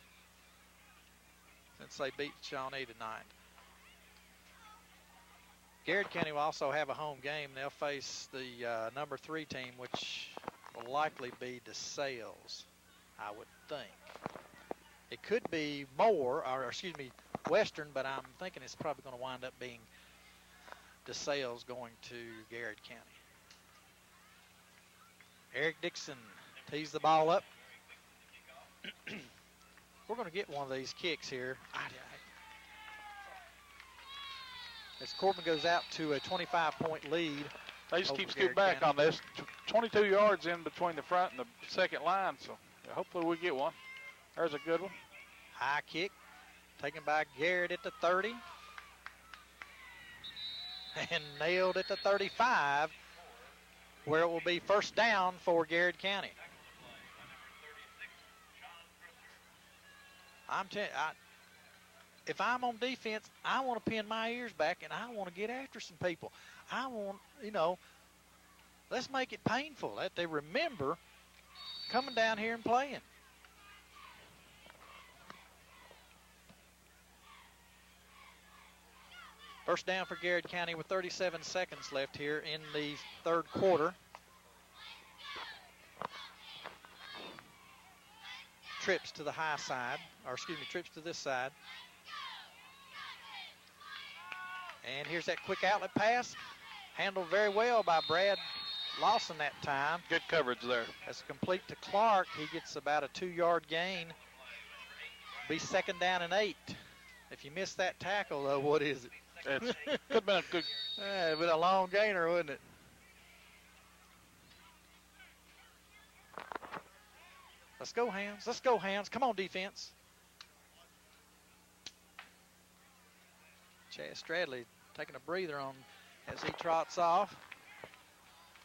since they beat Shawnee tonight. Garrard County will also have a home game. They'll face the number 3 team, which will likely be DeSales, I would think. It could be Western, but I'm thinking it's probably going to wind up being DeSales going to Garrard County. Eric Dixon tees the ball up. We're going to get one of these kicks here. As Corbin goes out to a 25-point lead. They just keep scooting back on this. 22 yards in between the front and the second line, so hopefully we get one. There's a good one. High kick taken by Garrard at the 30. And nailed at the 35, where it will be first down for Garrard County. I'm telling you, if I'm on defense, I want to pin my ears back and I want to get after some people. I want, let's make it painful that they remember coming down here and playing. First down for Garrard County with 37 seconds left here in the third quarter. Trips to the high side, trips to this side. And here's that quick outlet pass. Handled very well by Brad Lawson that time. Good coverage there. That's complete to Clark. He gets about a 2-yard gain. Be second down and 8. If you miss that tackle, though, what is it? It could have been a good. It'd been a long gainer, wouldn't it? Let's go, Hams. Let's go, Hams. Come on, defense. Chaz Stradley taking a breather on as he trots off.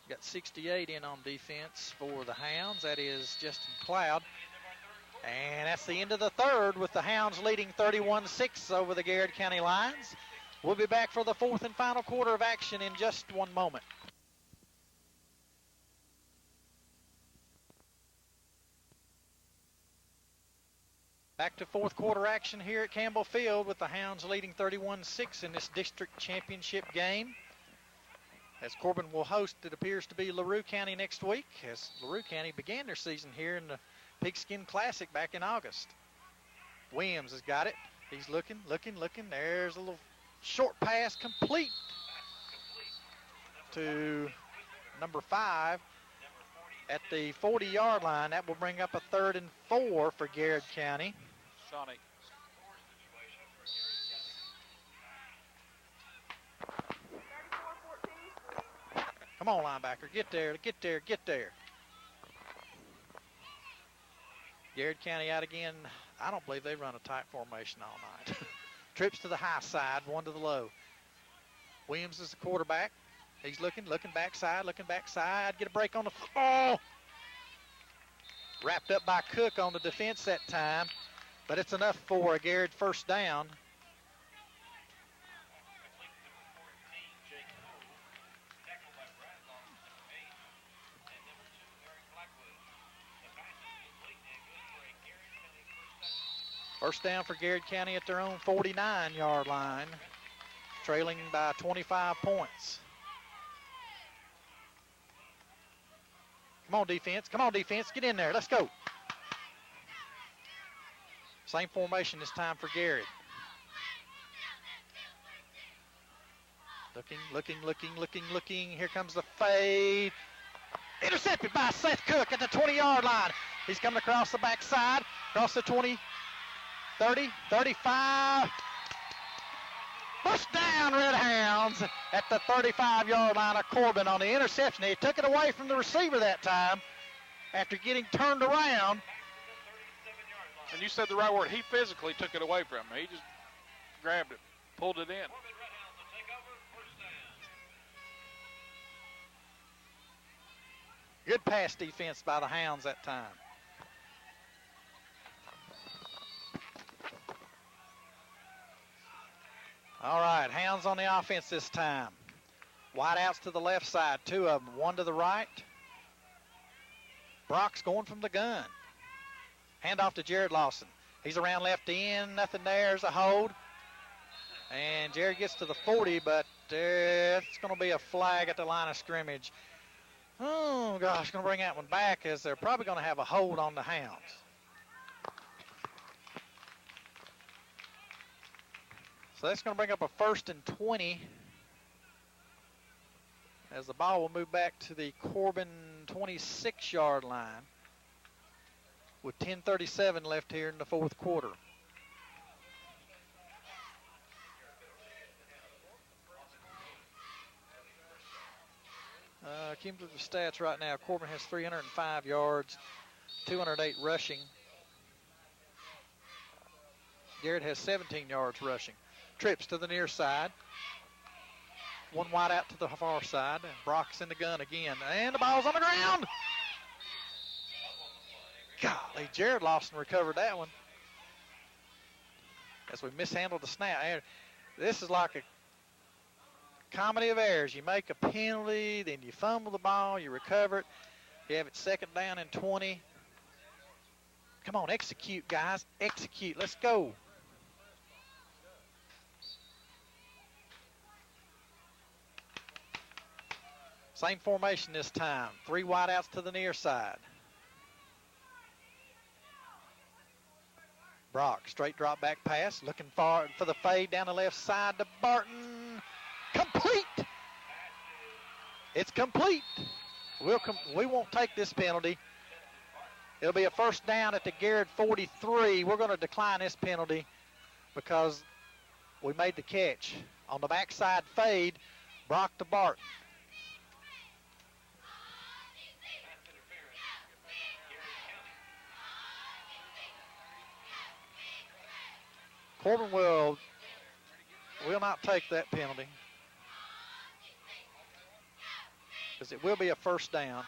Got 68 in on defense for the Hounds. That is Justin Cloud. And that's the end of the third with the Hounds leading 31-6 over the Garrard County Lions. We'll be back for the fourth and final quarter of action in just one moment. Back to fourth quarter action here at Campbell Field with the Hounds leading 31-6 in this district championship game. As Corbin will host, it appears to be LaRue County next week, as LaRue County began their season here in the Pigskin Classic back in August. Williams has got it. He's looking. There's a little short pass complete to number 5 at the 40-yard line. That will bring up a 3rd and 4 for Garrard County. Shawnee. Come on, linebacker. Get there. Garrard County out again. I don't believe they run a tight formation all night. Trips to the high side, one to the low. Williams is the quarterback. He's looking backside. Get a break on the football. Wrapped up by Cook on the defense that time, but it's enough for a Garrard first down. First down for Garrard County at their own 49-yard line, trailing by 25 points. Come on, defense. Get in there. Let's go. Same formation this time for Garrard. Looking. Here comes the fade. Intercepted by Seth Cook at the 20-yard line. He's coming across the backside, across the 20, 30, 35. First down, Red Hounds at the 35-yard line of Corbin on the interception. He took it away from the receiver that time after getting turned around. And you said the right word. He physically took it away from him. He just grabbed it, pulled it in. Good pass defense by the Hounds that time. All right, Hounds on the offense this time. Wide outs to the left side, two of them, one to the right. Brock's going from the gun. Hand off to Jared Lawson. He's around left end, nothing there, there's a hold. And Jared gets to the 40, but it's going to be a flag at the line of scrimmage. Oh, gosh, going to bring that one back as they're probably going to have a hold on the Hounds. So that's going to bring up a 1st and 20 as the ball will move back to the Corbin 26-yard line with 10:37 left here in the fourth quarter. Cumulative stats right now, Corbin has 305 yards, 208 rushing. Garrett has 17 yards rushing. Trips to the near side. One wide out to the far side, and Brock's in the gun again. And the ball's on the ground. Golly, Jared Lawson recovered that one as we mishandled the snap. This is like a comedy of errors. You make a penalty, then you fumble the ball, you recover it. You have it 2nd down and 20. Come on, execute, guys. Execute. Let's go. Same formation this time. 3 wideouts to the near side. Brock, straight drop back pass, looking for the fade down the left side to Barton. Complete. It's complete. We won't take this penalty. It'll be a 1st down at the Garrard 43. We're going to decline this penalty because we made the catch. On the backside fade, Brock to Barton. Corbin will not take that penalty because it will be a 1st down.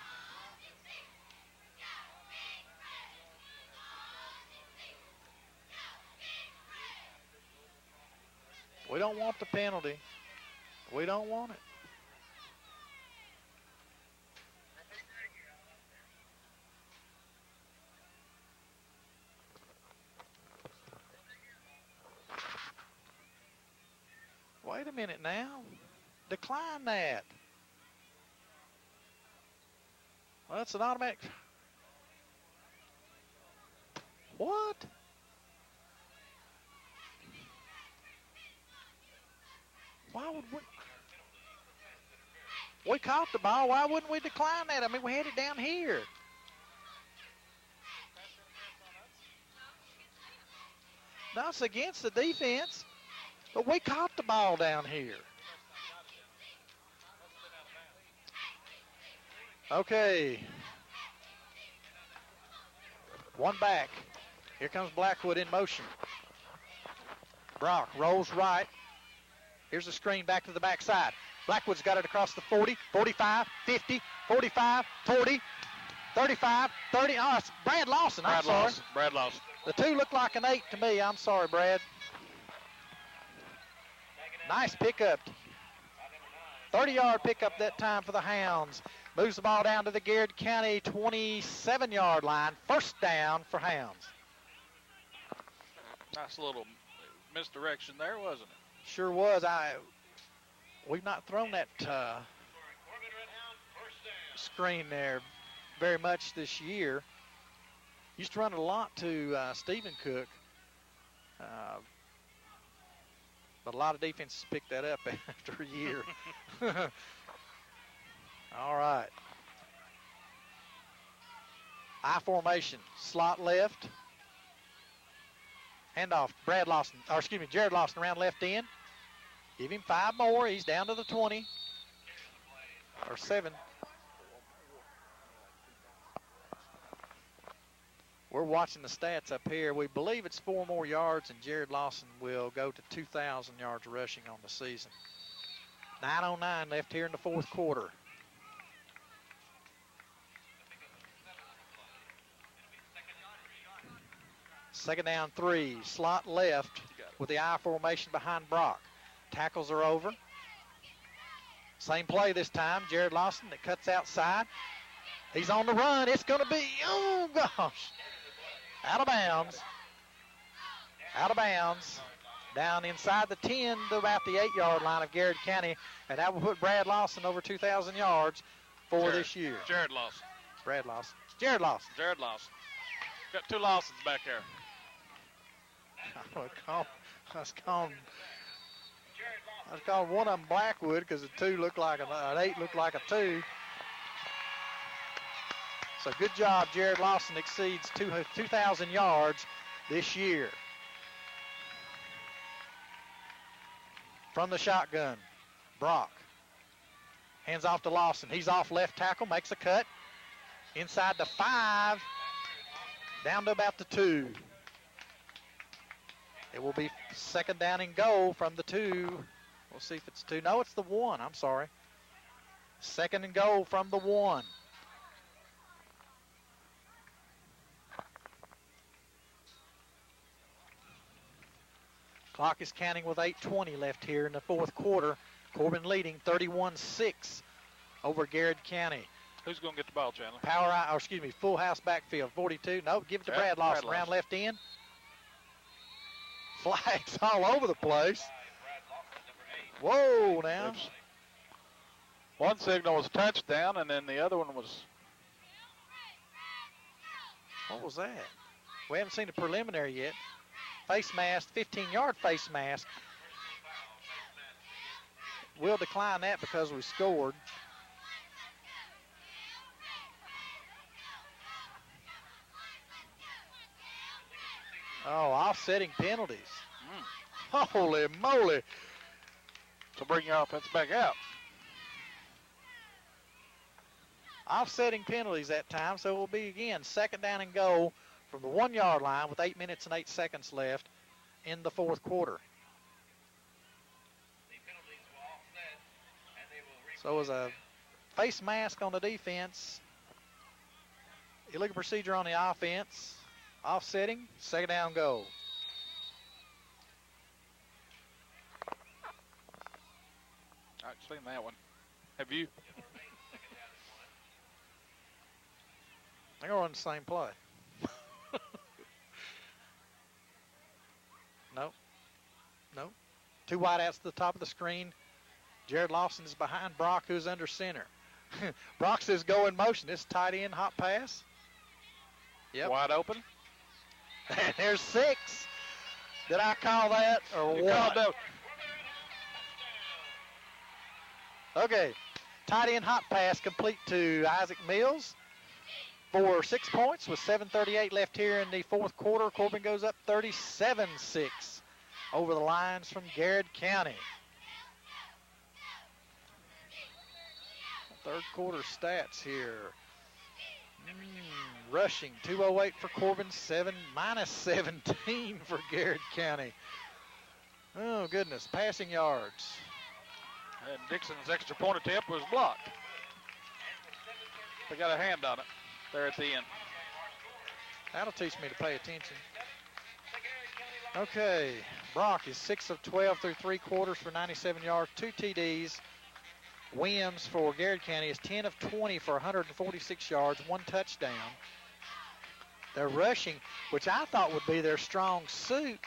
We don't want the penalty. We don't want it. Wait a minute now. Decline that. Well, that's an automatic. What? Why would we caught the ball. Why wouldn't we decline that? I mean, we had it down here. No, it's against the defense. But we caught the ball down here. Okay. One back. Here comes Blackwood in motion. Brock rolls right. Here's a screen back to the backside. Blackwood's got it across the 40, 45, 50, 45, 40, 35, 30. Oh, it's Brad Lawson. I'm sorry. Brad Lawson. The 2 look like an 8 to me. I'm sorry, Brad. Nice pickup. 30-yard pickup that time for the Hounds. Moves the ball down to the Garrard County 27-yard line. 1st down for Hounds. Nice little misdirection there, wasn't it? Sure was. We've not thrown that screen there very much this year. Used to run it a lot to Stephen Cook. But a lot of defenses picked that up after a year. All right. I formation, slot left. Handoff, Jared Lawson around left end. Give him 5 more. He's down to the 20. Or 7. We're watching the stats up here. We believe it's 4 more yards, and Jared Lawson will go to 2,000 yards rushing on the season. 9:09 left here in the fourth quarter. Second down 3, slot left with the I formation behind Brock. Tackles are over. Same play this time. Jared Lawson that cuts outside. He's on the run. It's going to be, oh gosh, out of bounds. Out of bounds. Down inside the 10 to about the 8-yard line of Garrard County. And that will put Brad Lawson over 2,000 yards for this year. Jared Lawson. Brad Lawson. Jared Lawson. Jared Lawson. Got 2 Lawsons back there. I was calling one of them Blackwood because the 2 looked like an 8 looked like a 2. So good job. Jared Lawson exceeds 2,000 yards this year. From the shotgun, Brock. Hands off to Lawson. He's off left tackle, makes a cut. Inside the 5, down to about the 2. It will be second down and goal from the 2. We'll see if it's 2. No, it's the 1. I'm sorry. Second and goal from the 1. Clock is counting with 8:20 left here in the fourth quarter. Corbin leading 31-6 over Garrard County. Who's going to get the ball, Chandler? Full house backfield, 42. No, give it to Brad Lawson around left end. Flags all over the place. Whoa, now. Oops. One signal was a touchdown, and then the other one was... What was that? We haven't seen the preliminary yet. Face mask, 15-yard face mask. We'll decline that because we scored. Oh, offsetting penalties. Holy moly. So bring your offense back out. Offsetting penalties that time, so it will be again second down and goal from the 1-yard line with 8 minutes and 8 seconds left in the fourth quarter. So it was a face mask on the defense. Illegal procedure on the offense. Offsetting, second down goal. I've seen that one. Have you? They're going to run the same play. Nope. 2 wideouts to the top of the screen. Jared Lawson is behind Brock, who's under center. Brock says go in motion. This tight end hot pass. Yep. Wide open. And there's 6. Did I call that or You what? called that. Okay. Tight end hot pass complete to Isaac Mills for 6 points with 7:38 left here in the fourth quarter. Corbin goes up 37-6 over the lines from Garrard County. Third quarter stats here. Rushing, 208 for Corbin, minus 17 for Garrard County. Oh, goodness. Passing yards. And Dixon's extra point attempt was blocked. They got a hand on it there at the end. That'll teach me to pay attention. Okay, Brock is 6 of 12 through 3 quarters for 97 yards, 2 TDs. Williams for Garrard County is 10 of 20 for 146 yards, 1 touchdown. They're rushing, which I thought would be their strong suit.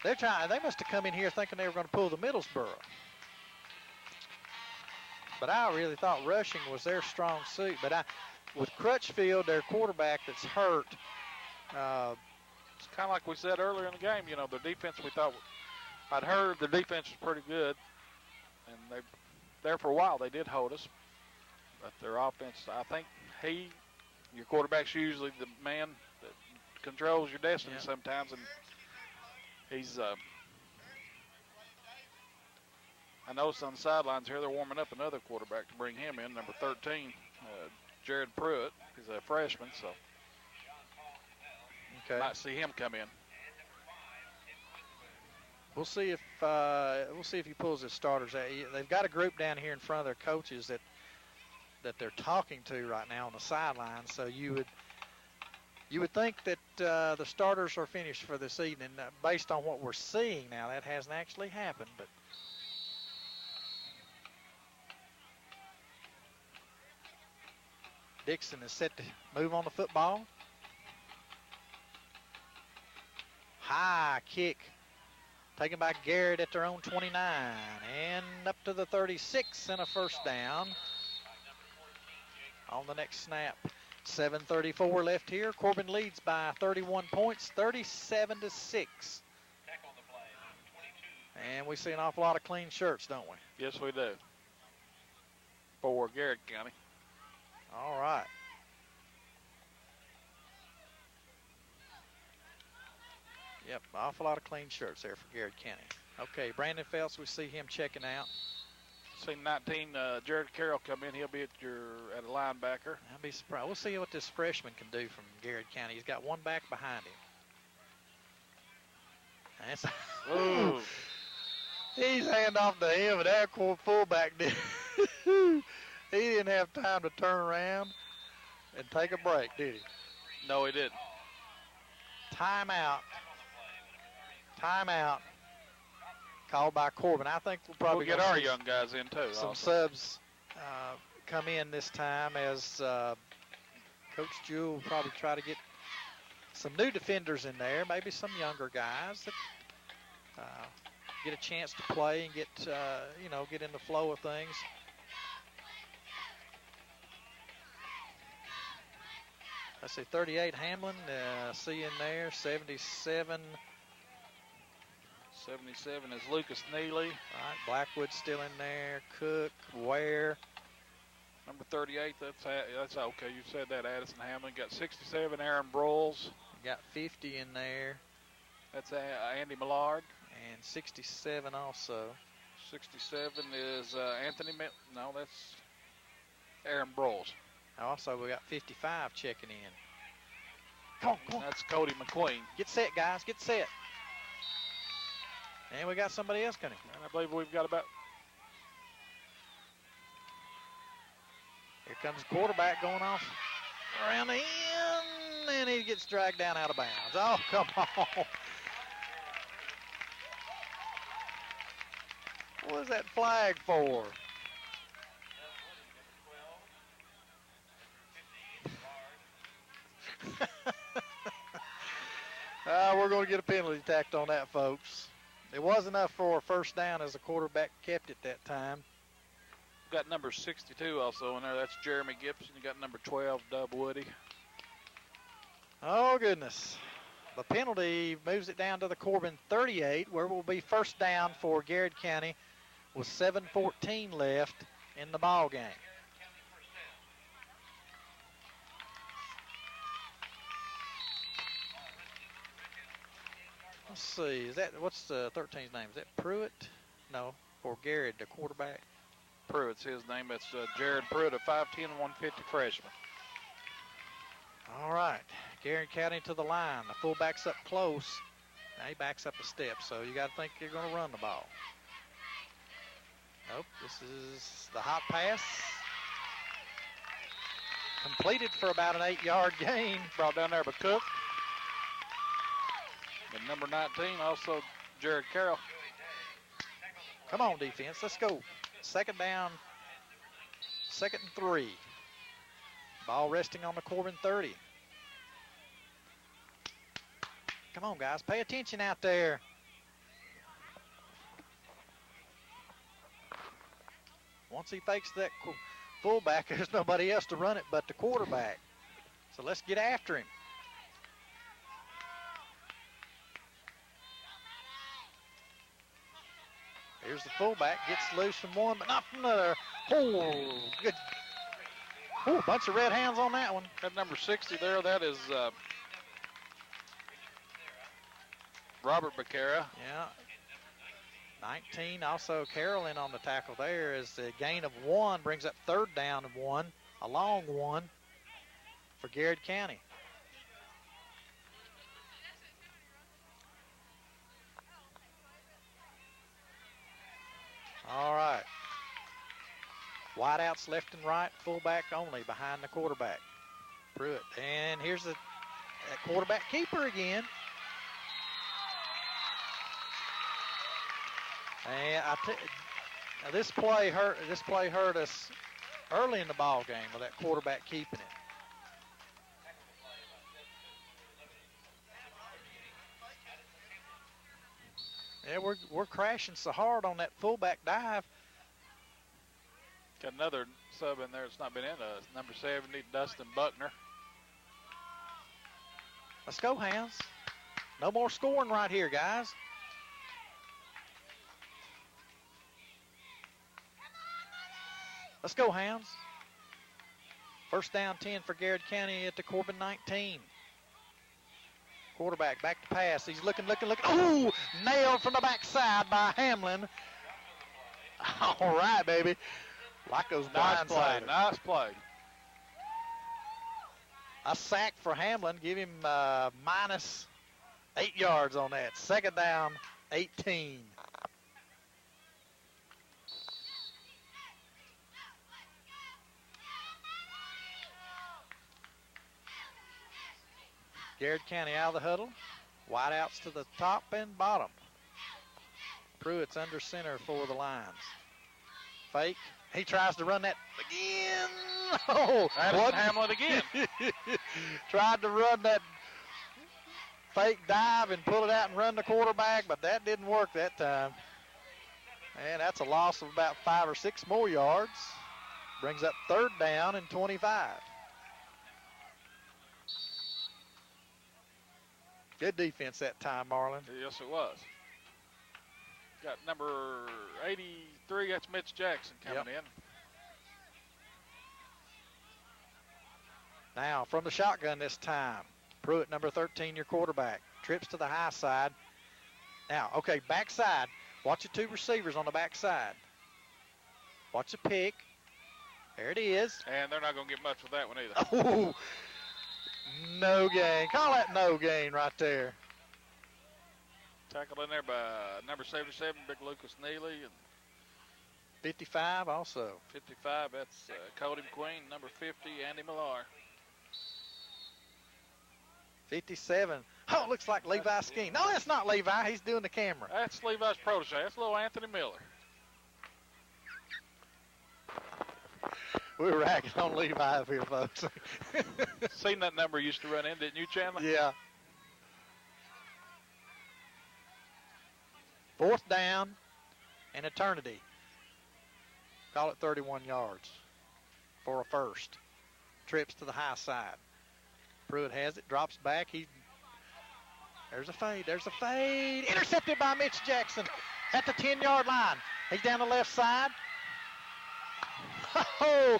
They must have come in here thinking they were going to pull the Middlesboro. But I really thought rushing was their strong suit. But with Crutchfield, their quarterback that's hurt, it's kind of like we said earlier in the game. You know, their defense, we thought, I'd heard their defense was pretty good. And there for a while, they did hold us. But their offense, I think your quarterback's usually the man that controls your destiny sometimes. And he's, I noticed on the sidelines here, they're warming up another quarterback to bring him in, number 13, Jared Pruitt. He's a freshman, so might see him come in. We'll see if he pulls his starters out. They've got a group down here in front of their coaches that they're talking to right now on the sideline. So you would think that the starters are finished for this evening, based on what we're seeing now. That hasn't actually happened, but Dixon is set to move on the football. High kick taken by Garrett at their own 29 and up to the 36 and a first down on the next snap. 7:34 left here. Corbin leads by 31 points, 37-6. And we see an awful lot of clean shirts, don't we? Yes, we do. For Garrett County. All right. Yep, awful lot of clean shirts there for Garrard County. Okay, Brandon Phelps, we see him checking out. See 19, Jared Carroll come in. He'll be at a linebacker. I'll be surprised. We'll see what this freshman can do from Garrard County. He's got one back behind him. That's Ooh. He's hand off to him, and that fullback did. He didn't have time to turn around and take a break, did he? No, he didn't. Timeout. Timeout called by Corbin. I think we'll probably get our young guys in too. Some also. subs come in this time as Coach Jewell will probably try to get some new defenders in there, maybe some younger guys that get a chance to play and get get in the flow of things. I see 38 Hamlin, see in there, 77. 77 is Lucas Neely. All right, Blackwood still in there. Cook, Ware. Number 38, that's okay. You said that, Addison Hamlin. Got 67, Aaron Broyles. Got 50 in there. That's Andy Millard. And 67 also. 67 is Anthony. No, that's Aaron Broyles. Also, we got 55 checking in. Come on. That's Cody McQueen. Get set, guys. Get set. And we got somebody else coming. And I believe we've got about. Here comes the quarterback going off around the end, and he gets dragged down out of bounds. Oh, come on. What was that flag for? We're going to get a penalty tacked on that, folks. It was enough for a first down as the quarterback kept it that time. We've got number 62 also in there. That's Jeremy Gibson. You got number 12, Dub Woody. Oh, goodness. The penalty moves it down to the Corbin 38, where it will be first down for Garrard County with 7:14 left in the ball game. Let's see, what's the 13's name? Is that Pruitt? No, for Garrard, the quarterback. Pruitt's his name. It's Jared Pruitt, a 5'10", 150 freshman. All right, Garrard County to the line. The fullback's up close. Now he backs up a step, so you got to think you're going to run the ball. Nope, this is the hot pass. Completed for about an 8-yard gain. Brought down there by Cook. And number 19, also Jared Carroll. Come on, defense. Let's go. Second down. 2nd and 3. Ball resting on the Corbin 30. Come on, guys. Pay attention out there. Once he fakes that fullback, there's nobody else to run it but the quarterback. So let's get after him. Here's the fullback, gets loose from one, but not from another. Oh, good. Oh, a bunch of red hands on that one. That number 60 there, that is Robert Becerra. Yeah. 19, also Carolyn on the tackle there as the gain of 1 brings up third down of 1, a long one for Garrard County. All right. Wideouts left and right, fullback only behind the quarterback. Pruitt. And here's that quarterback keeper again. And now this play hurt us early in the ball game with that quarterback keeping it. Yeah, we're crashing so hard on that fullback dive. Got another sub in there that's not been in, number 70, Dustin Buckner. Let's go, Hounds. No more scoring right here, guys. Let's go, Hounds. First down 10 for Garrard County at the Corbin 19. Quarterback back to pass. He's looking. Oh, nailed from the backside by Hamlin. All right, baby. Lyco's blindsided. Nice play. A sack for Hamlin. Give him minus 8 yards on that. Second down, 18. Garrard County out of the huddle. Wideouts to the top and bottom. Pruitt's under center for the Lions. Fake. He tries to run that again. Oh, Addison Hamlin again. Tried to run that fake dive and pull it out and run the quarterback, but that didn't work that time. And that's a loss of about 5 or 6 more yards. Brings up third down and 25. Good defense that time, Marlon. Yes, it was. Got number 83, that's Mitch Jackson coming in. Now, from the shotgun this time, Pruitt, number 13, your quarterback. Trips to the high side. Now, okay, backside. Watch the 2 receivers on the backside. Watch the pick. There it is. And they're not going to get much with that one either. Oh, no gain. Call that no gain right there. Tackled in there by number 77, Big Lucas Neely. And 55 also. 55, that's Cody McQueen. Number 50, Andy Millar. 57. Oh, looks like Levi Skeen. No, that's not Levi. He's doing the camera. That's Levi's protege. That's little Anthony Miller. We're ragging on Levi up here, folks. Seen that number used to run in, didn't you, Chandler? Yeah. Fourth down and eternity. Call it 31 yards for a first. Trips to the high side. Pruitt has it, drops back. There's a fade. There's a fade. Intercepted by Mitch Jackson at the 10-yard line. He's down the left side. Oh,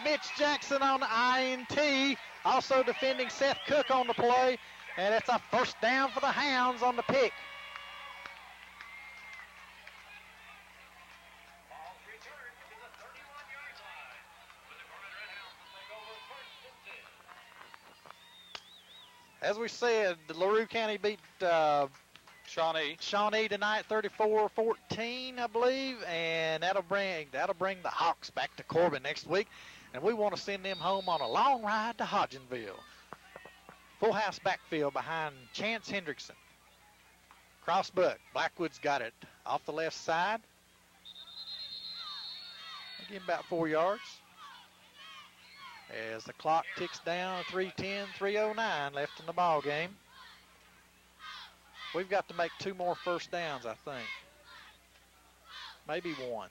Mitch Jackson on the INT. Also defending Seth Cook on the play. And it's a first down for the Hounds on the pick. As we said, LaRue County beat Shawnee tonight, 34-14, I believe, and that'll bring the Hawks back to Corbin next week, and we want to send them home on a long ride to Hodgenville. Full house backfield behind Chance Hendrickson. Crossbuck, Blackwood's got it off the left side. Give him about 4 yards. As the clock ticks down, 3:10, 3:09 left in the ball game. We've got to make 2 more first downs, I think. Maybe one.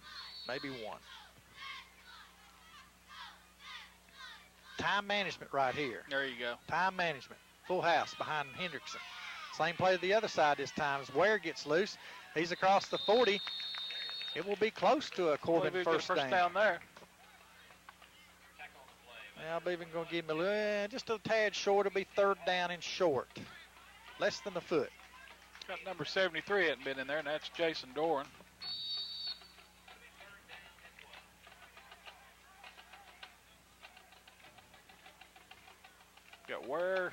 Time management right here. There you go. Time management. Full house behind Hendrickson. Same play to the other side this time as Ware gets loose. He's across the 40. It will be close to a Corbin first down there. I believe I'm going to give him just a tad short. It'll be 3rd down and short. Less than a foot. Got number 73 hadn't been in there, and that's Jason Doran. Got Ware,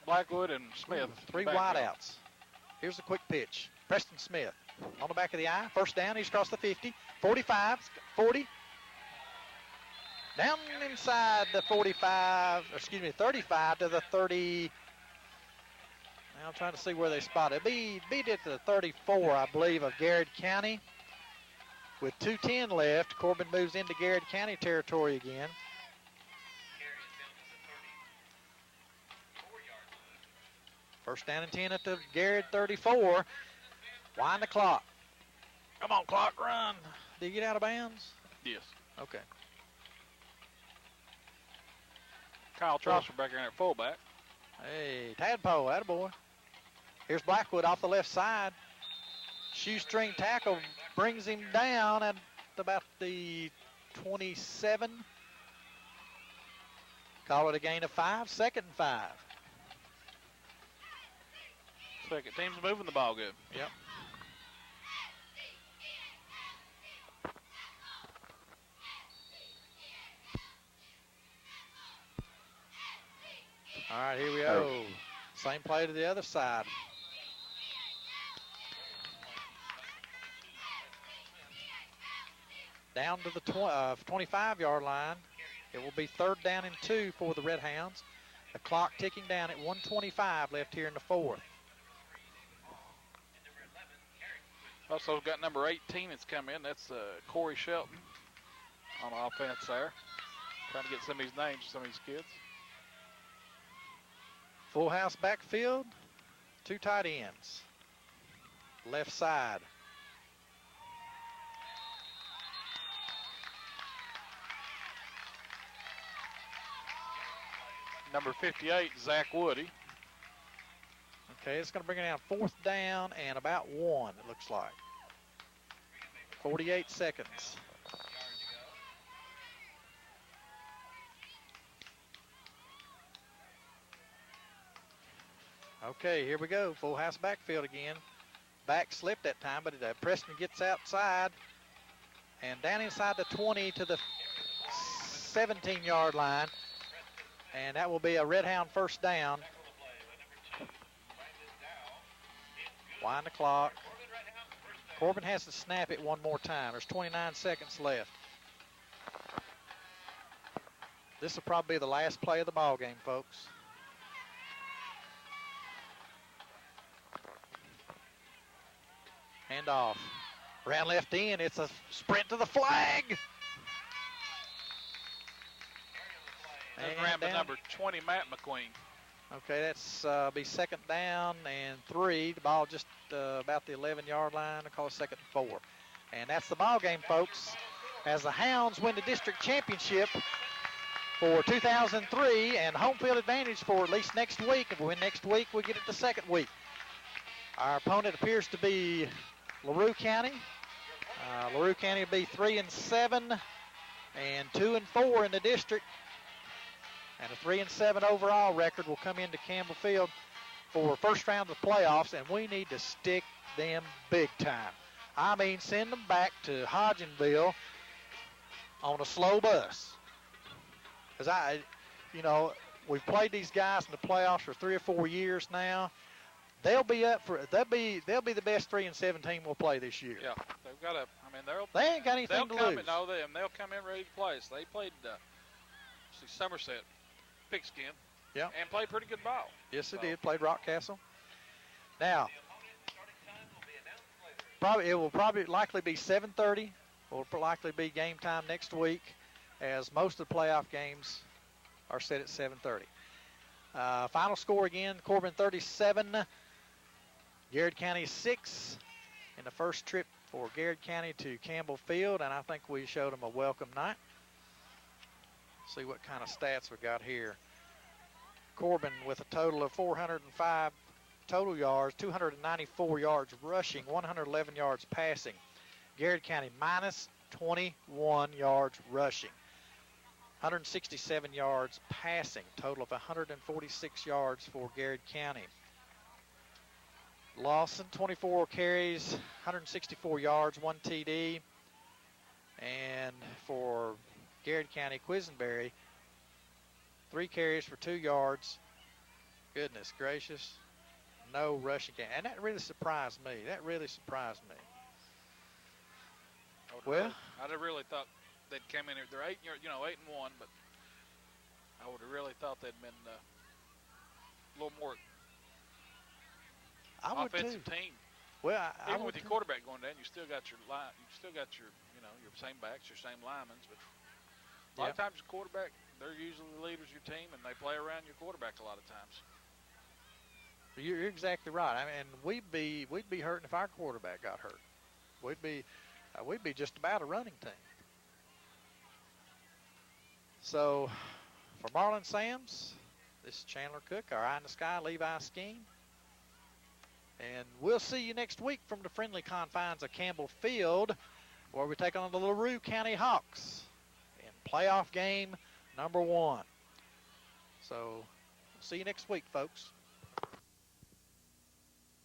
Blackwood, and Smith. 3 wideouts. Here's a quick pitch. Preston Smith on the back of the eye. First down. He's across the 50. 45, 40. Down inside the 35, 35 to the 30. Now I'm trying to see where they spot it. Beat it to the 34, I believe, of Garrard County. With 2:10 left, Corbin moves into Garrard County territory again. First down and 10 at the Garrard 34. Wind the clock. Come on, clock, run. Did you get out of bounds? Yes. Okay. Kyle Trosser back there at fullback. Hey, Tadpole, attaboy. Here's Blackwood off the left side. Shoestring tackle brings him down at about the 27. Call it a gain of 5, 2nd and 5. Second team's moving the ball good. Yep. All right, here we go. Same play to the other side. Down to the 25-yard line. It will be 3rd down and 2 for the Red Hounds. The clock ticking down at 1:25 left here in the 4th. Also got number 18 that's come in. That's Corey Shelton on offense there. Trying to get some of these names for some of these kids. Full house backfield, 2 tight ends. Left side. Number 58, Zach Woody. Okay, it's going to bring it down 4th down and about 1, it looks like. 48 seconds. Okay, here we go. Full house backfield again. Back slipped that time, but Preston gets outside and down inside the 20 to the 17-yard line. And that will be a Red Hound first down. Wind the clock. Corbin has to snap it one more time. There's 29 seconds left. This will probably be the last play of the ball game, folks. Hand off. Around left end, it's a sprint to the flag. And ran by number 20, Matt McQueen. Okay, that's be 2nd down and 3. The ball just about the 11-yard line. I call it 2nd and 4. And that's the ball game, folks, as the Hounds win the district championship for 2003 and home field advantage for at least next week. If we win next week, we get it the 2nd week. Our opponent appears to be LaRue County. LaRue County will be 3-7 and 2-4 in the district. And a 3-7 overall record will come into Campbell Field for first round of the playoffs, and we need to stick them big time. I mean, send them back to Hodgenville on a slow bus. Because we've played these guys in the playoffs for 3 or 4 years now. They'll be the best 3-7 team we'll play this year. Yeah, they've got they ain't got anything to lose. They'll come in ready to play. So they played Somerset, Pigskin, yeah, and played pretty good ball. Yes, they did. Played Rockcastle. Now, it will likely be 7:30. Will likely be game time next week, as most of the playoff games are set at 7:30. Final score again: Corbin 37, Garrard County 6 in the first trip for Garrard County to Campbell Field, and I think we showed them a welcome night. See what kind of stats we got here. Corbin with a total of 405 total yards, 294 yards rushing, 111 yards passing. Garrard County minus 21 yards rushing. 167 yards passing, total of 146 yards for Garrard County. Lawson, 24 carries, 164 yards, 1 TD. And for Garrard County, Quisenberry, 3 carries for 2 yards. Goodness gracious. No rushing game. And that really surprised me. Well, I'd have really thought they'd come in here. They're 8-1, but I would have really thought they'd been a little more offensive team. Well, even with your quarterback going down, you still got your line. You still got your same backs, your same linemen. But a lot of times, your quarterback, they're usually the leaders of your team, and they play around your quarterback a lot of times. You're exactly right. I mean, we'd be hurting if our quarterback got hurt. We'd be just about a running team. So, for Marlon Sams, this is Chandler Cook, our Eye in the Sky, Levi Skeen. And we'll see you next week from the friendly confines of Campbell Field, where we take on the LaRue County Hawks in playoff game number 1. So, see you next week, folks.